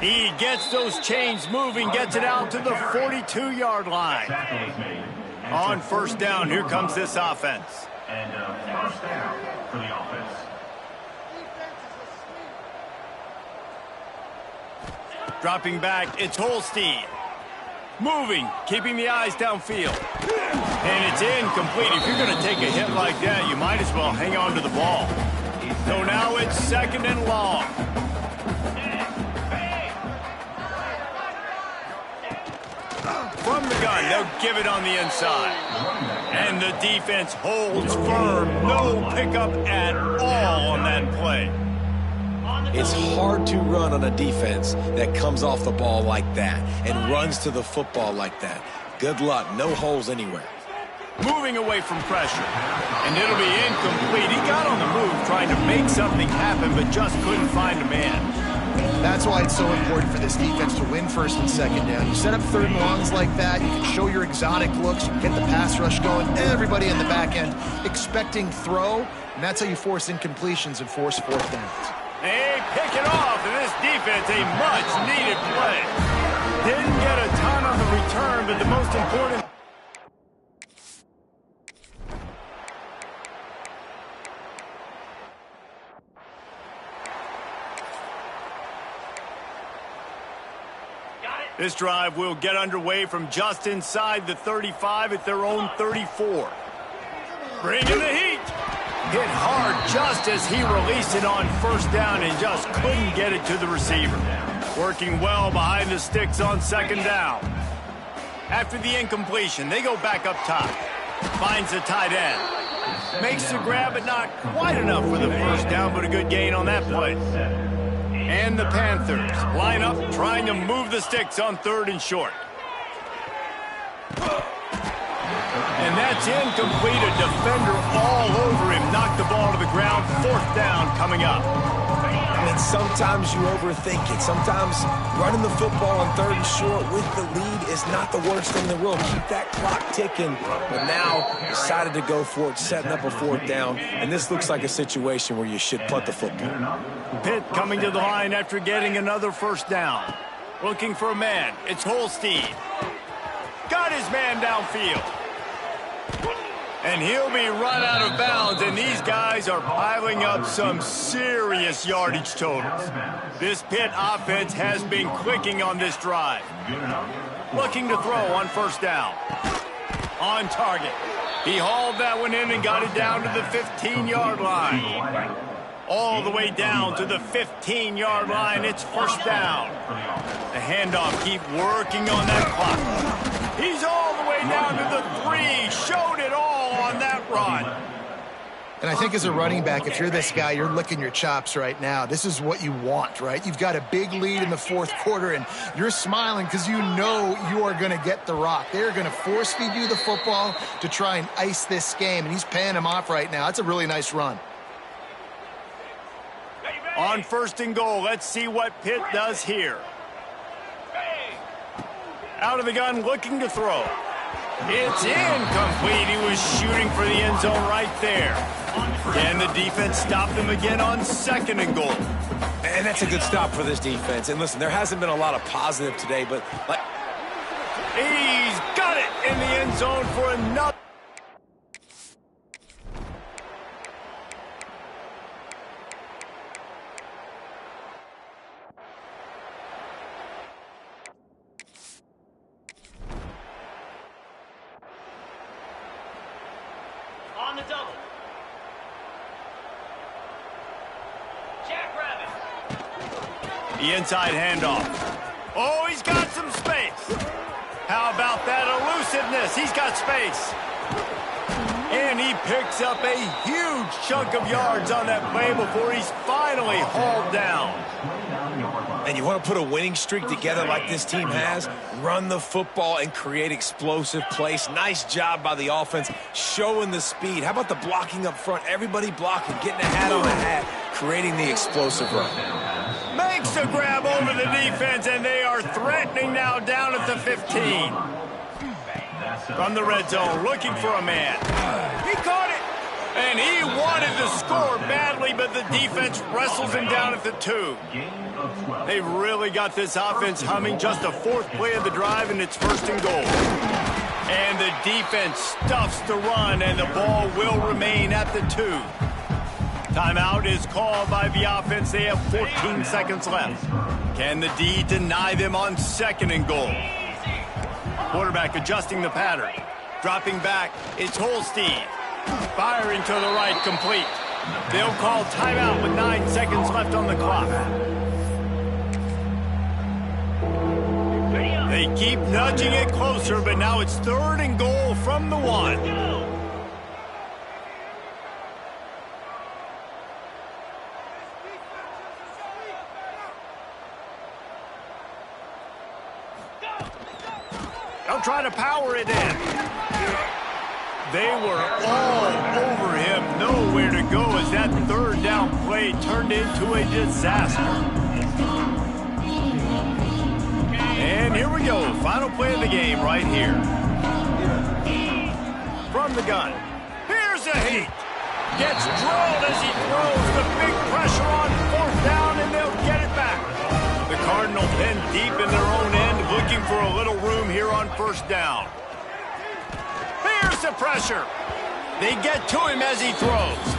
He gets those chains moving, gets it out to the 42-yard line. On first down, here comes this offense. And first down for the offense. Dropping back, it's Holstein. Moving, keeping the eyes downfield. And it's incomplete. If you're going to take a hit like that, you might as well hang on to the ball. So now it's second and long. From the gun, they'll give it on the inside. And the defense holds firm. No pickup at all on that play. It's hard to run on a defense that comes off the ball like that and runs to the football like that. Good luck. No holes anywhere. moving away from pressure. And it'll be incomplete. He got on the move trying to make something happen, but just couldn't find a man. That's why it's so important for this defense to win first and second down. You set up third and longs like that, you can show your exotic looks, you can get the pass rush going, everybody in the back end expecting throw, and that's how you force incompletions and force fourth downs. They pick it off, and this defense, a much-needed play. Didn't get a ton on the return, but the most important... This drive will get underway from just inside the 35 at their own 34. Bringing the heat. Hit hard just as he released it on first down and just couldn't get it to the receiver. Working well behind the sticks on second down. After the incompletion, they go back up top. Finds the tight end. Makes the grab, but not quite enough for the first down, but a good gain on that play. And the Panthers line up trying to move the sticks on third and short. And that's incomplete. A defender all over him. Knocked the ball to the ground. Fourth down coming up. I mean, sometimes you overthink it. Sometimes running the football on third and short with the lead is not the worst thing in the world. Keep that clock ticking. But now decided to go for it, setting up a fourth down. And this looks like a situation where you should punt the football. Pitt coming to the line after getting another first down. Looking for a man. It's Holstein. Got his man downfield. And he'll be run out of bounds, and these guys are piling up some serious yardage totals. This Pitt offense has been clicking on this drive. Looking to throw on first down. On target. He hauled that one in and got it down to the 15-yard line. All the way down to the 15-yard line. It's first down. The handoff, keep working on that clock. He's all the way down to the 3. Showed it all on that run. And I think as a running back, if you're this guy, you're licking your chops right now. This is what you want, right? You've got a big lead in the fourth quarter, and you're smiling because you know you are going to get the rock. They're going to force feed you the football to try and ice this game, and he's paying him off right now. That's a really nice run. On first and goal, let's see what Pitt does here. Out of the gun, looking to throw. It's incomplete. He was shooting for the end zone right there. And the defense stopped him again on second and goal. And that's a good stop for this defense. And listen, there hasn't been a lot of positive today, but... He's got it in the end zone for another. On the double. Jackrabbit. The inside handoff. Oh, he's got some space. How about that elusiveness? He's got space. And he picks up a huge chunk of yards on that play before he's finally hauled down. And you want to put a winning streak together like this team has, run the football and create explosive plays. Nice job by the offense, showing the speed. How about the blocking up front? Everybody blocking, getting a hat on a hat, creating the explosive run. Makes a grab over the defense, and they are threatening now down at the 15. From the red zone, looking for a man. He caught it, and he wanted to score badly, but the defense wrestles him down at the 2. They've really got this offense humming. Just a fourth play of the drive, and it's first and goal. And the defense stuffs the run, and the ball will remain at the 2. Timeout is called by the offense. They have 14 seconds left. Can the D deny them on second and goal? Quarterback adjusting the pattern. Dropping back, it's Holstein. Firing to the right, complete. They'll call timeout with 9 seconds left on the clock. They keep nudging it closer, but now it's third and goal from the 1. They'll try to power it in. They were all over him. Nowhere to go as that third down play turned into a disaster. And here we go. Final play of the game right here. From the gun. Here's a heat. Gets drilled as he throws. The big pressure on fourth down, and they'll get it back. The Cardinals then deep in their own end, looking for a little room here on first down. Here's the pressure. They get to him as he throws.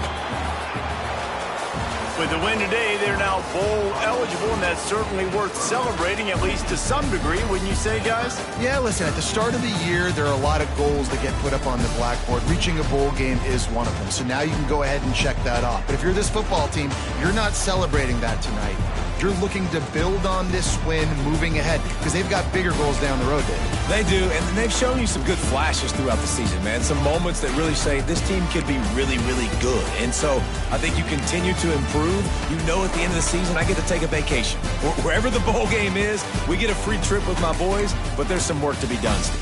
With the win today, they're now bowl eligible, and that's certainly worth celebrating, at least to some degree, wouldn't you say, guys? Yeah, listen, at the start of the year, there are a lot of goals that get put up on the blackboard. Reaching a bowl game is one of them. So now you can go ahead and check that off. But if you're this football team, you're not celebrating that tonight. You're looking to build on this win moving ahead because they've got bigger goals down the road, Dave. They do, and they've shown you some good flashes throughout the season, man. Some moments that really say this team could be really, really good. And so I think you continue to improve. You know at the end of the season, I get to take a vacation. Wherever the bowl game is, we get a free trip with my boys, but there's some work to be done still.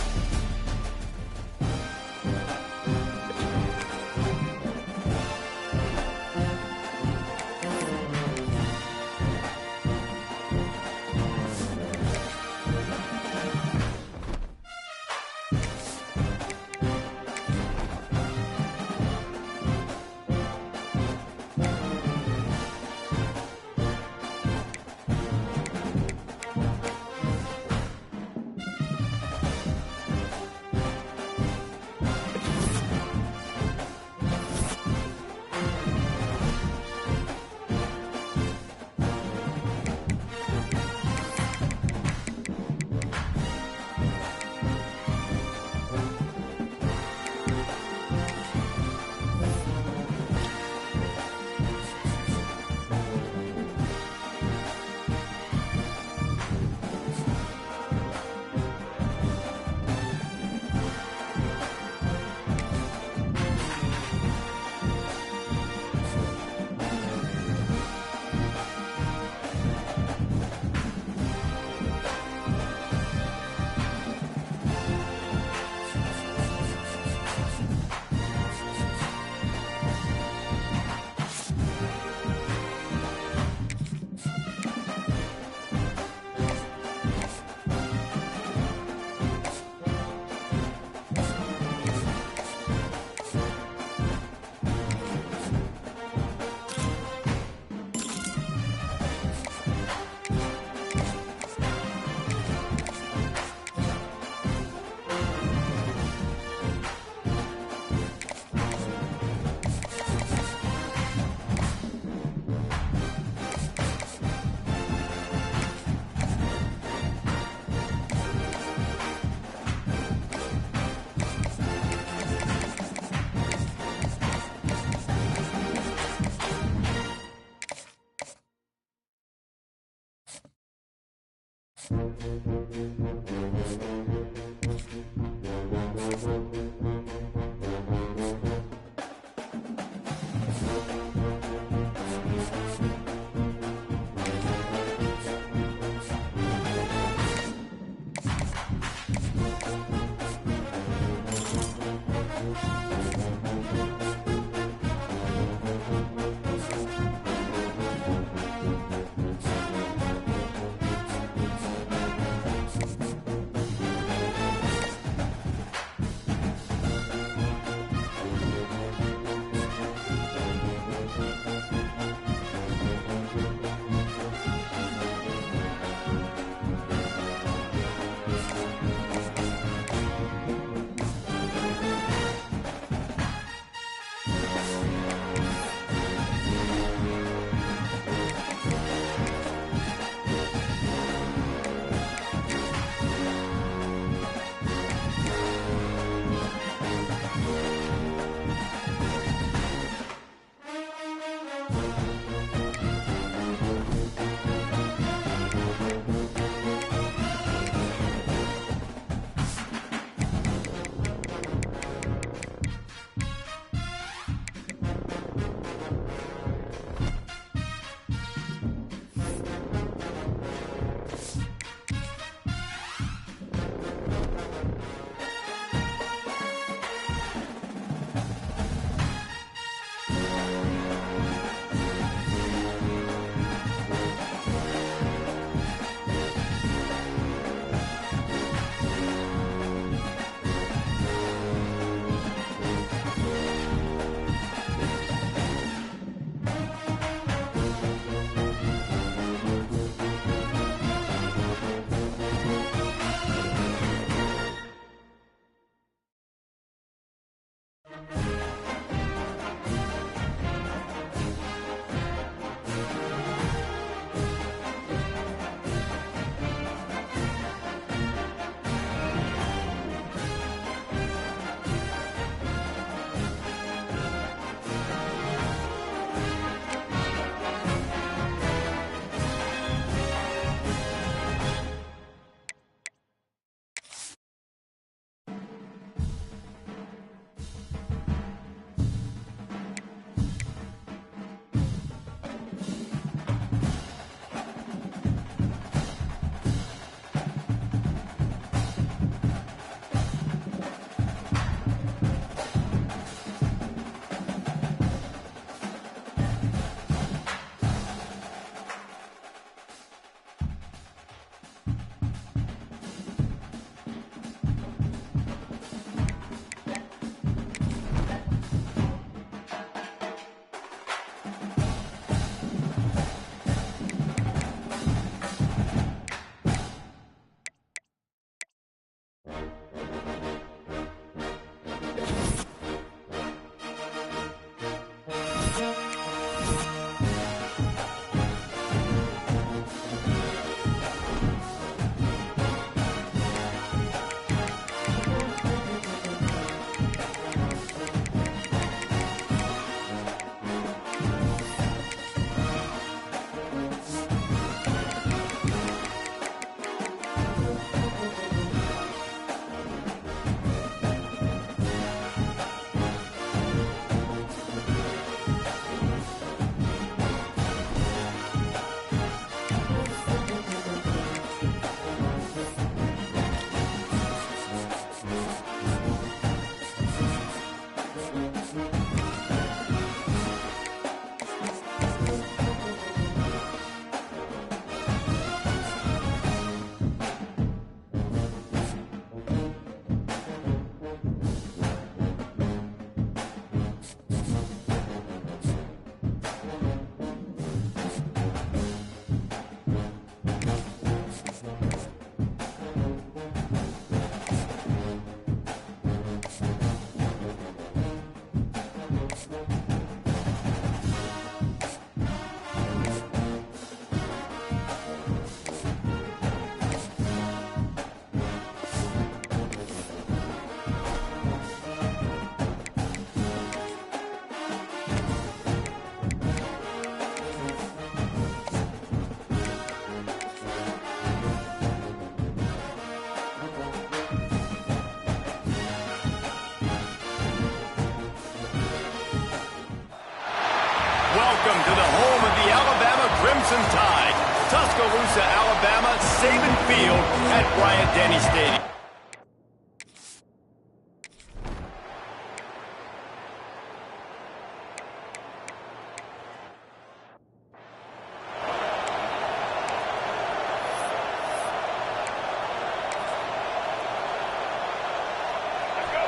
Welcome to the home of the Alabama Crimson Tide. Tuscaloosa, Alabama, Saban Field at Bryant-Denny Stadium.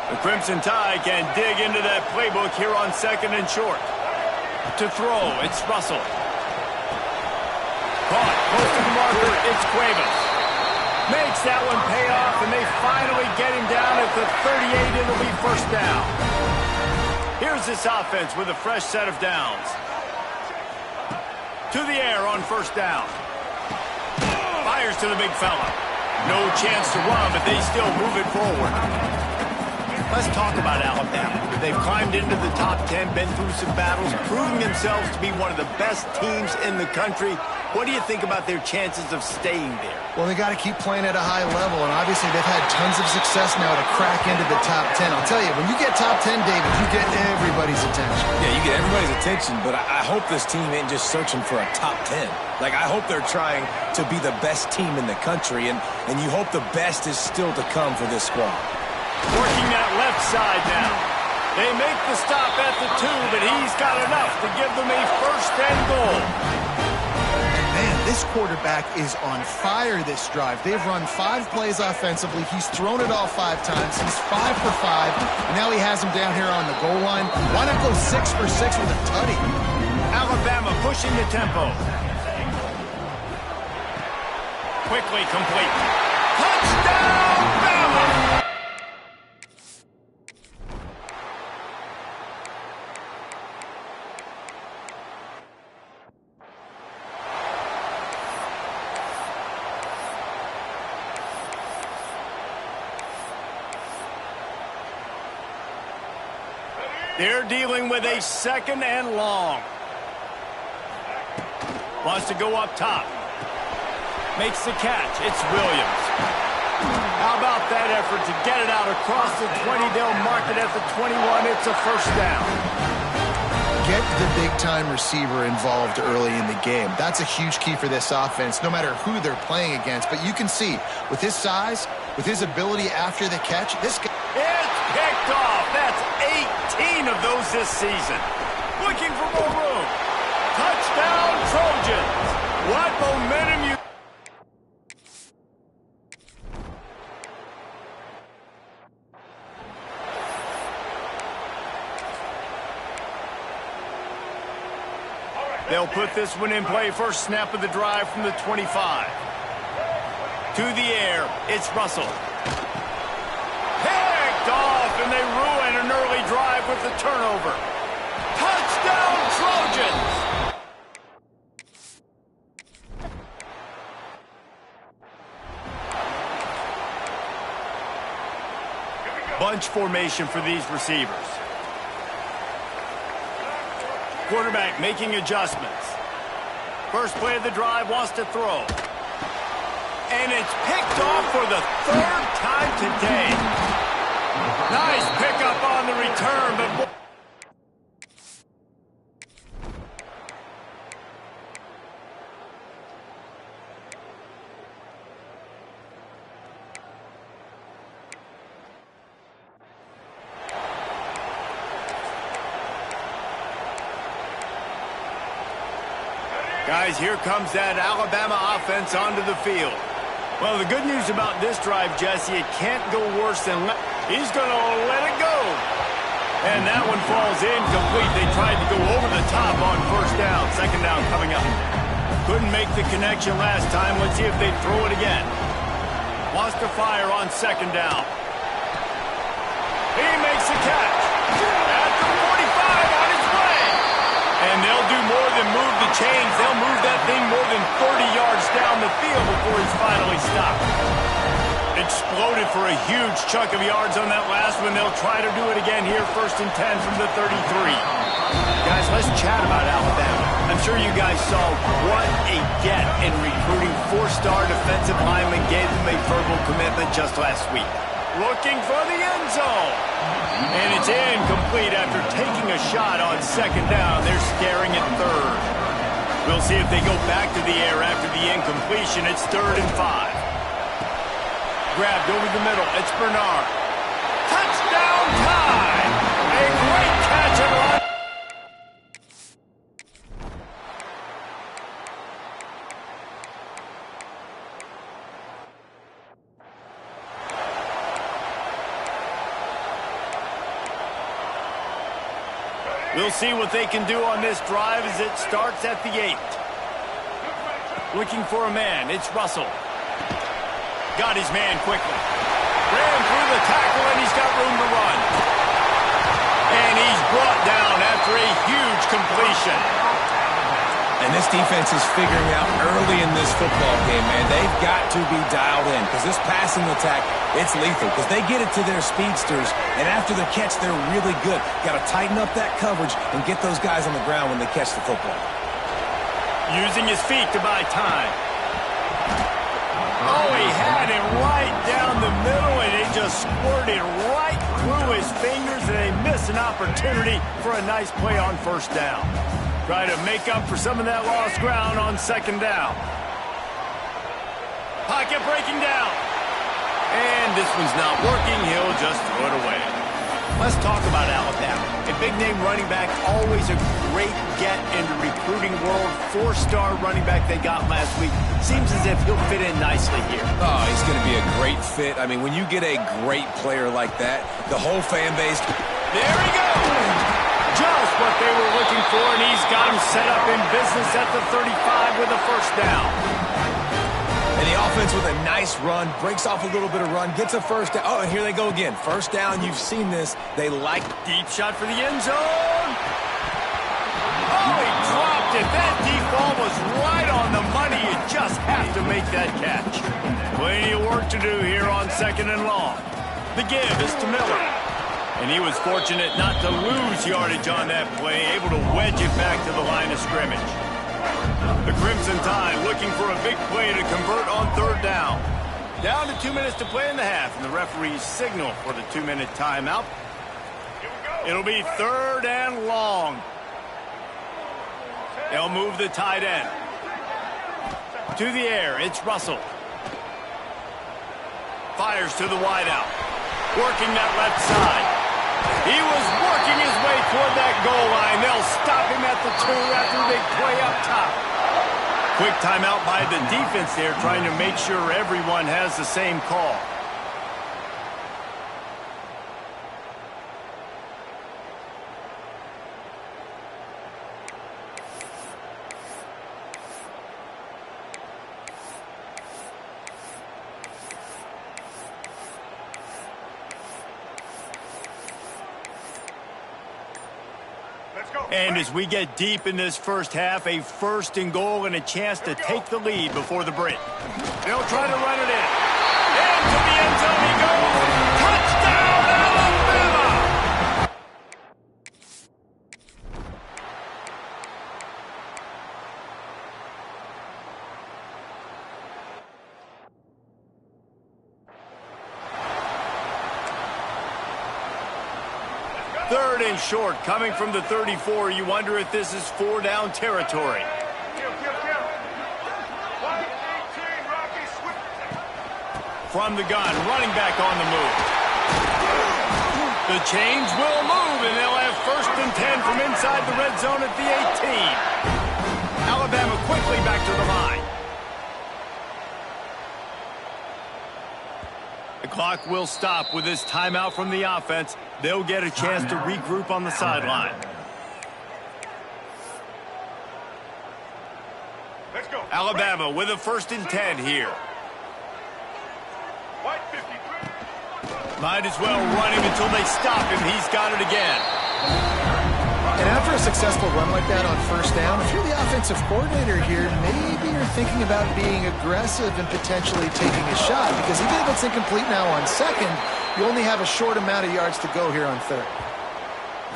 The Crimson Tide can dig into that playbook here on 2nd and short. To throw, it's Russell. Caught, close to the marker, it's Cuevas. Makes that one pay off, and they finally get him down at the 38. It'll be first down. Here's this offense with a fresh set of downs. To the air on first down. Fires to the big fella. No chance to run, but they still move it forward. Let's talk about Alabama. They've climbed into the top 10, been through some battles, proving themselves to be one of the best teams in the country. What do you think about their chances of staying there? Well, they got to keep playing at a high level, and obviously they've had tons of success now to crack into the top 10. I'll tell you, when you get top 10, David, you get everybody's attention. Yeah, you get everybody's attention, but I hope this team ain't just searching for a top 10. Like, I hope they're trying to be the best team in the country, and you hope the best is still to come for this squad. Working that left side now. They make the stop at the 2, but he's got enough to give them a first and goal. Man, this quarterback is on fire this drive. They've run 5 plays offensively. He's thrown it all 5 times. He's 5 for 5. And now he has him down here on the goal line. Why not go 6 for 6 with a tutty? Alabama pushing the tempo. Quickly complete. Touchdown, Bama! They're dealing with a 2nd and long. Wants to go up top. Makes the catch. It's Williams. How about that effort to get it out across the 20? They'll mark it at the 21. It's a first down. Get the big-time receiver involved early in the game. That's a huge key for this offense, no matter who they're playing against. But you can see, with his size, with his ability after the catch, this guy... It's picked off. That's 18 of those this season. Looking for more room. Touchdown, Trojans. What momentum you... They'll put this one in play. First snap of the drive from the 25. To the air, it's Russell. Picked off, and they ruin an early drive with the turnover. Touchdown, Trojans! Bunch formation for these receivers. Quarterback making adjustments. First play of the drive, wants to throw. And it's picked off for the 3rd time today. Nice pickup on the return, but... Guys, here comes that Alabama offense onto the field. Well, the good news about this drive, Jesse, it can't go worse than... He's going to let it go. And that one falls incomplete. They tried to go over the top on first down. 2nd down coming up. Couldn't make the connection last time. Let's see if they throw it again. Wants to fire on 2nd down. He makes the catch. At the 45 on his way. And they'll do more than move the chains. They'll move that thing more than 30 yards down the field before he's finally stopped. Exploded for a huge chunk of yards on that last one. They'll try to do it again here, 1st and 10 from the 33. Guys, let's chat about Alabama. I'm sure you guys saw what a get in recruiting. 4-star defensive lineman gave them a verbal commitment just last week. Looking for the end zone. And it's incomplete after taking a a shot on second down. They're staring at third. We'll see if they go back to the air after the incompletion. It's 3rd and 5. Grabbed over the middle. It's Bernard. Touchdown time! A great catch and run. We'll see what they can do on this drive as it starts at the 8. Looking for a man. It's Russell. Got his man quickly. Ran through the tackle, and he's got room to run. And he's brought down after a huge completion. And this defense is figuring out early in this football game, man. They've got to be dialed in because this passing attack, it's lethal because they get it to their speedsters, and after the catch, they're really good. Got to tighten up that coverage and get those guys on the ground when they catch the football. Using his feet to buy time. Oh, he had it right down the middle, and it just squirted right through his fingers, and they miss an opportunity for a nice play on first down. Try to make up for some of that lost ground on second down. Pocket breaking down. And this one's not working. He'll just throw it away. Let's talk about Alabama. A big-name running back, always a great get in the recruiting world. 4-star running back they got last week. Seems as if he'll fit in nicely here. Oh, he's going to be a great fit. I mean, when you get a great player like that, the whole fan base... There he goes! Just what they were looking for, and he's got him set up in business at the 35 with a first down. And the offense with a nice run, breaks off a little bit of run, gets a first down. Oh, and here they go again. First down, you've seen this. They like deep shot for the end zone. Oh, he dropped it. That deep ball was right on the money. You just have to make that catch. Plenty of work to do here on second and long. The give is to Miller. And he was fortunate not to lose yardage on that play, able to wedge it back to the line of scrimmage. The Crimson Tide looking for a big play to convert on third down. Down to 2 minutes to play in the half, and the referees signal for the 2-minute timeout. It'll be 3rd and long. They'll move the tight end. To the air, it's Russell. Fires to the wideout. Working that left side. He was working his way toward that goal line. They'll stop him at the 2 after a big play up top. Quick timeout by the defense there, trying to make sure everyone has the same call. And as we get deep in this first half, a 1st and goal and a chance to take the lead before the break. They'll try to run it in. Into the end zone he goes. Touchdown, Alabama! Third and short, coming from the 34. You wonder if this is 4-down territory. From the gun, running back on the move. The chains will move, and they'll have 1st and 10 from inside the red zone at the 18. Alabama quickly back to the line. The clock will stop with this timeout from the offense. They'll get a chance to regroup on the sideline. Let's go. Alabama with a 1st and 10 here. White 53. Might as well run him until they stop him. He's got it again. And after a successful run like that on first down, if you're the offensive coordinator here, maybe you're thinking about being aggressive and potentially taking a shot, because even if it's incomplete now on second, you only have a short amount of yards to go here on third.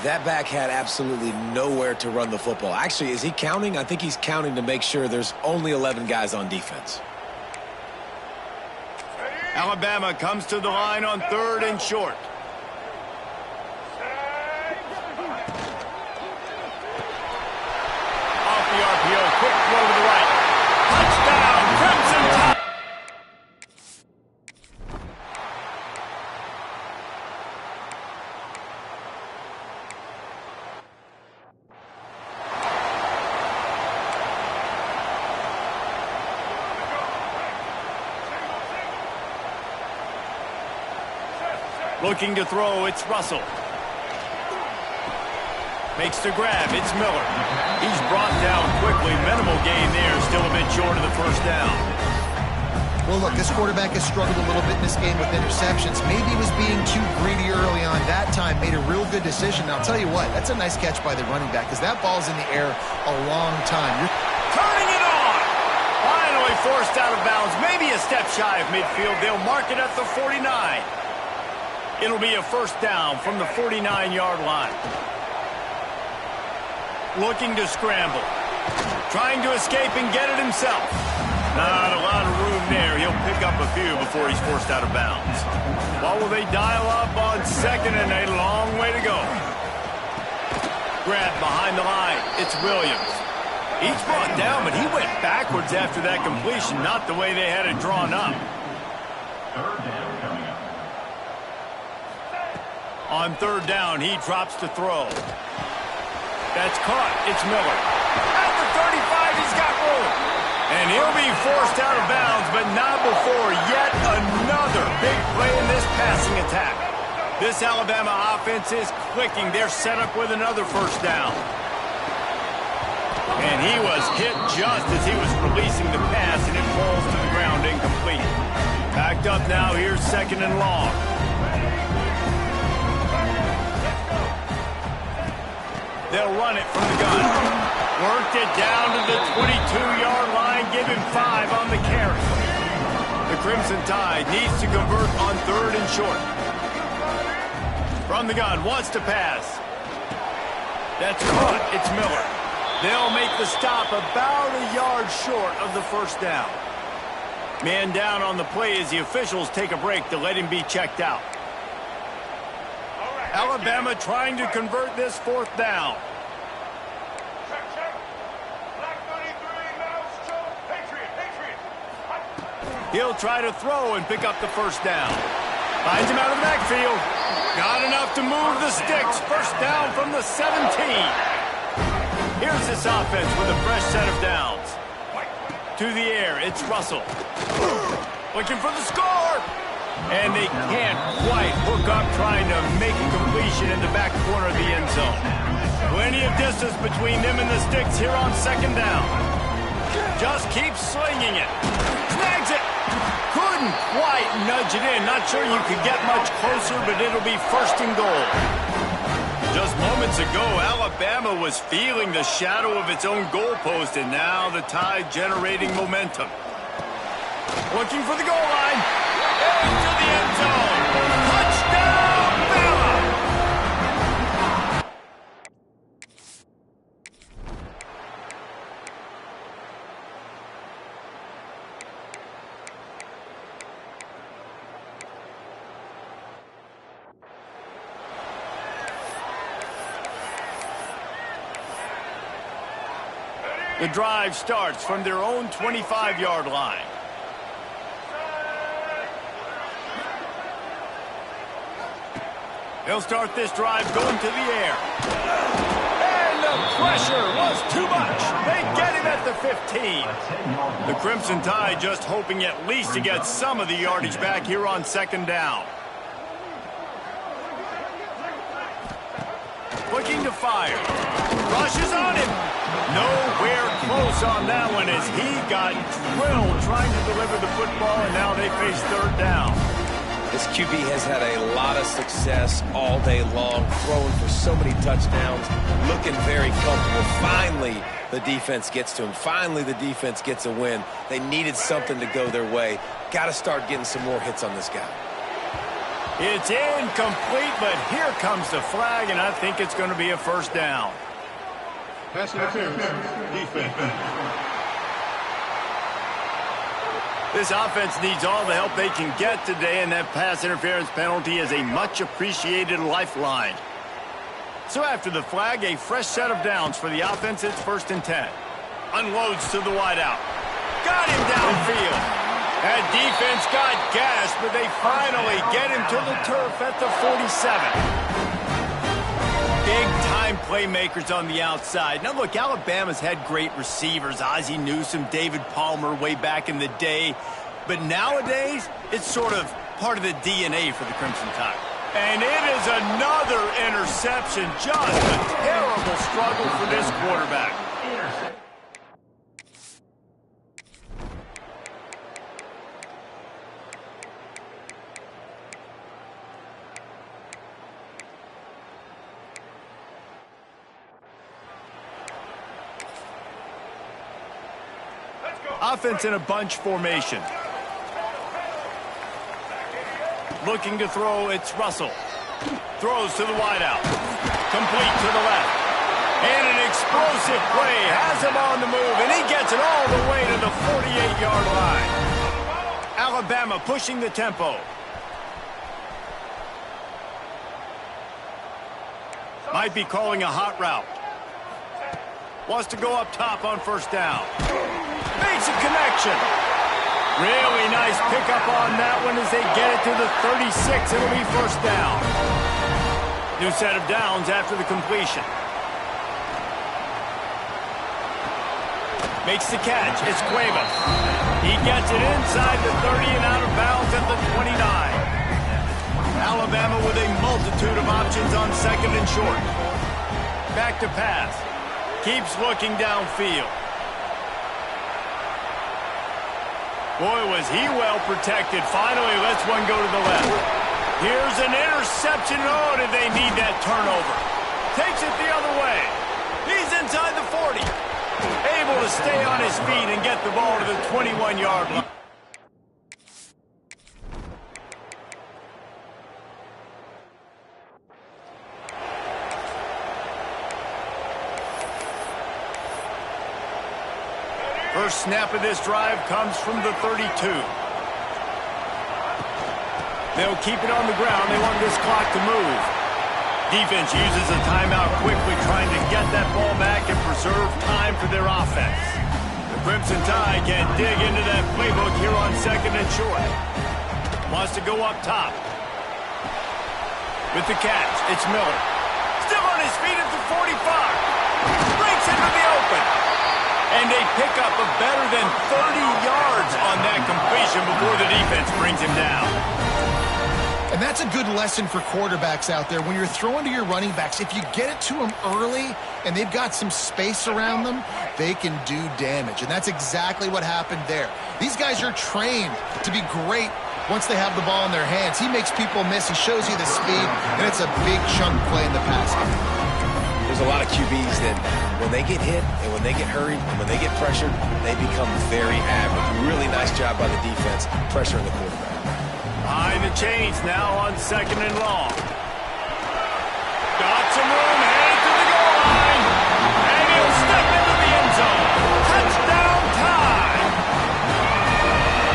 That back had absolutely nowhere to run the football. Actually, is he counting? I think he's counting to make sure there's only 11 guys on defense. Alabama comes to the line on 3rd and short. Looking to throw, it's Russell. Makes the grab, it's Miller. He's brought down quickly. Minimal gain there, still a bit short of the first down. Well, look, this quarterback has struggled a little bit in this game with interceptions. Maybe he was being too greedy early on. That time made a real good decision. And I'll tell you what, that's a nice catch by the running back because that ball's in the air a long time. Turning it on! Finally forced out of bounds. Maybe a step shy of midfield. They'll mark it at the 49. It'll be a first down from the 49-yard line. Looking to scramble. Trying to escape and get it himself. Not a lot of room there. He'll pick up a few before he's forced out of bounds. What will they dial up on second and a long way to go? Grab behind the line. It's Williams. He's brought down, but he went backwards after that completion. Not the way they had it drawn up. Third down coming up. On third down, he drops to throw. That's caught. It's Miller. At the 35, he's got room. And he'll be forced out of bounds, but not before yet another big play in this passing attack. This Alabama offense is clicking. They're set up with another first down. And he was hit just as he was releasing the pass, and it falls to the ground incomplete. Backed up now. Here's second and long. They'll run it from the gun. Worked it down to the 22-yard line. Give him 5 on the carry. The Crimson Tide needs to convert on third and short. From the gun, wants to pass. That's caught. It's Miller. They'll make the stop about a yard short of the first down. Man down on the play as the officials take a break to let him be checked out. Alabama trying to convert this fourth down. He'll try to throw and pick up the first down. Finds him out of the backfield. Got enough to move the sticks. First down from the 17. Here's this offense with a fresh set of downs. To the air, it's Russell. Looking for the score. And they can't quite hook up trying to make a completion in the back corner of the end zone. Plenty of distance between them and the sticks here on second down. Just keep slinging it. Snags it. Couldn't quite nudge it in. Not sure you could get much closer, but it'll be first and goal. Just moments ago, Alabama was feeling the shadow of its own goalpost, and now the Tide generating momentum. Looking for the goal line. Into the end zone. Touchdown, Bama! The drive starts from their own 25-yard line. He'll start this drive going to the air. And the pressure was too much. They get him at the 15. The Crimson Tide just hoping at least to get some of the yardage back here on second down. Looking to fire. Rushes on him. Nowhere close on that one as he got drilled trying to deliver the football, and now they face third down. This QB has had a lot of success all day long, throwing for so many touchdowns, looking very comfortable. Finally, the defense gets to him. Finally, the defense gets a win. They needed something to go their way. Got to start getting some more hits on this guy. It's incomplete, but here comes the flag, and I think it's going to be a first down. Pass interference. Defense. This offense needs all the help they can get today, and that pass interference penalty is a much-appreciated lifeline. So after the flag, a fresh set of downs for the offense. It's first and 10. Unloads to the wideout. Got him downfield. That defense got gashed, but they finally get him to the turf at the 47. Big-time playmakers on the outside. Now, look, Alabama's had great receivers. Ozzie Newsome, David Palmer way back in the day. But nowadays, it's sort of part of the DNA for the Crimson Tide. And it is another interception. Just a terrible struggle for this quarterback. Offense in a bunch formation. Looking to throw, it's Russell. Throws to the wideout. Complete to the left. And an explosive play. Has him on the move, and he gets it all the way to the 48-yard line. Alabama pushing the tempo. Might be calling a hot route. Wants to go up top on first down. Makes a connection. Really nice pickup on that one as they get it to the 36. It'll be first down. New set of downs after the completion. Makes the catch. It's Cuevas. He gets it inside the 30 and out of bounds at the 29. Alabama with a multitude of options on second and short. Back to pass. Keeps looking downfield. Boy, was he well protected. Finally lets one go to the left. Here's an interception. Oh, did they need that turnover? Takes it the other way. He's inside the 40. Able to stay on his feet and get the ball to the 21-yard line. First snap of this drive comes from the 32. They'll keep it on the ground. They want this clock to move. Defense uses a timeout quickly, trying to get that ball back and preserve time for their offense. The Crimson Tide can dig into that playbook here on second and short. Wants to go up top. With the catch, it's Miller. Still on his feet at the 45. Breaks into the open. And they pick up a better than 30 yards on that completion before the defense brings him down. And that's a good lesson for quarterbacks out there. When you're throwing to your running backs, if you get it to them early and they've got some space around them, they can do damage. And that's exactly what happened there. These guys are trained to be great once they have the ball in their hands. He makes people miss. He shows you the speed, and it's a big chunk play in the pass game. There's a lot of QBs that when they get hit and when they get hurried and when they get pressured, they become very average. Really nice job by the defense pressuring the quarterback. Behind the chains now on second and long. Got some room, headed to the goal line. And he'll step into the end zone. Touchdown time.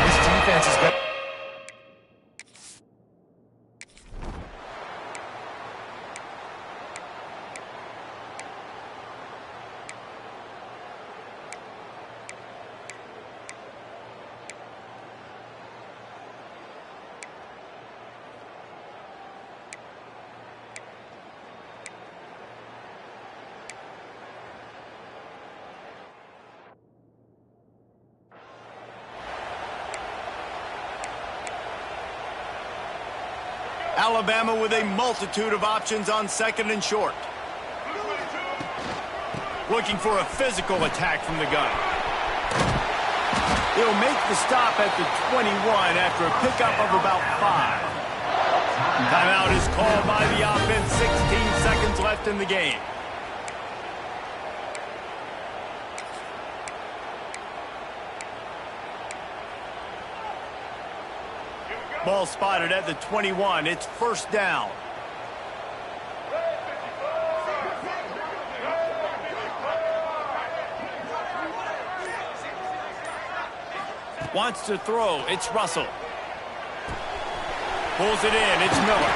This defense is good. Alabama with a multitude of options on second and short. Looking for a physical attack from the gun. He'll make the stop at the 21 after a pickup of about 5. Timeout is called by the offense. 16 seconds left in the game. Ball spotted at the 21. It's first down. Wants to throw. It's Russell. Pulls it in. It's Miller.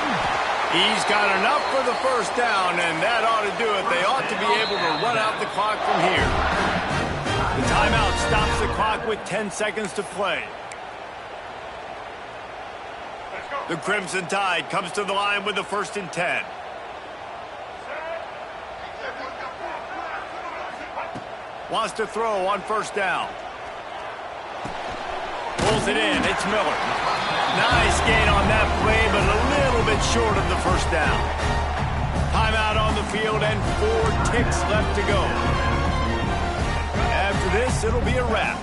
He's got enough for the first down, and that ought to do it. They ought to be able to run out the clock from here. The timeout stops the clock with 10 seconds to play. The Crimson Tide comes to the line with the first and 10. Wants to throw on first down. Pulls it in. It's Miller. Nice gain on that play, but a little bit short of the first down. Timeout on the field and 4 ticks left to go. After this, it'll be a wrap.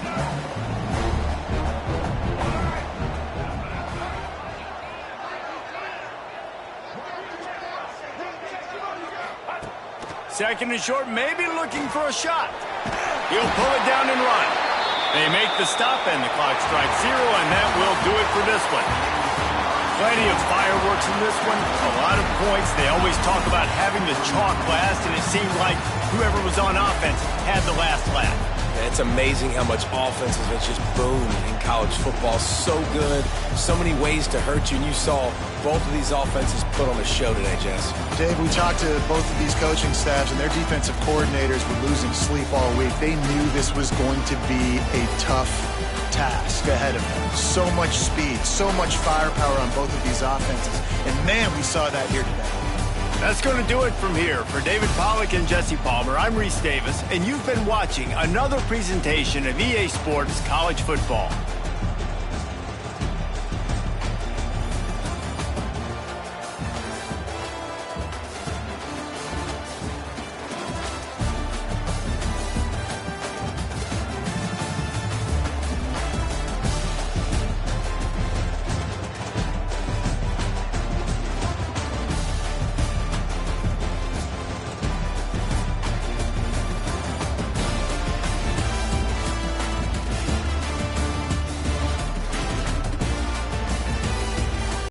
Second and short, maybe looking for a shot. He'll pull it down and run. They make the stop, and the clock strikes 0, and that will do it for this one. Plenty of fireworks in this one, a lot of points. They always talk about having the chalk last, and it seemed like whoever was on offense had the last laugh. It's amazing how much offense has just boomed in college football. So good, so many ways to hurt you, and you saw both of these offenses put on a show today, Jess. Dave, we talked to both of these coaching staffs, and their defensive coordinators were losing sleep all week. They knew this was going to be a tough task ahead of them. So much speed, so much firepower on both of these offenses. And, man, we saw that here today. That's going to do it from here. For David Pollack and Jesse Palmer, I'm Reese Davis, and you've been watching another presentation of EA Sports College Football.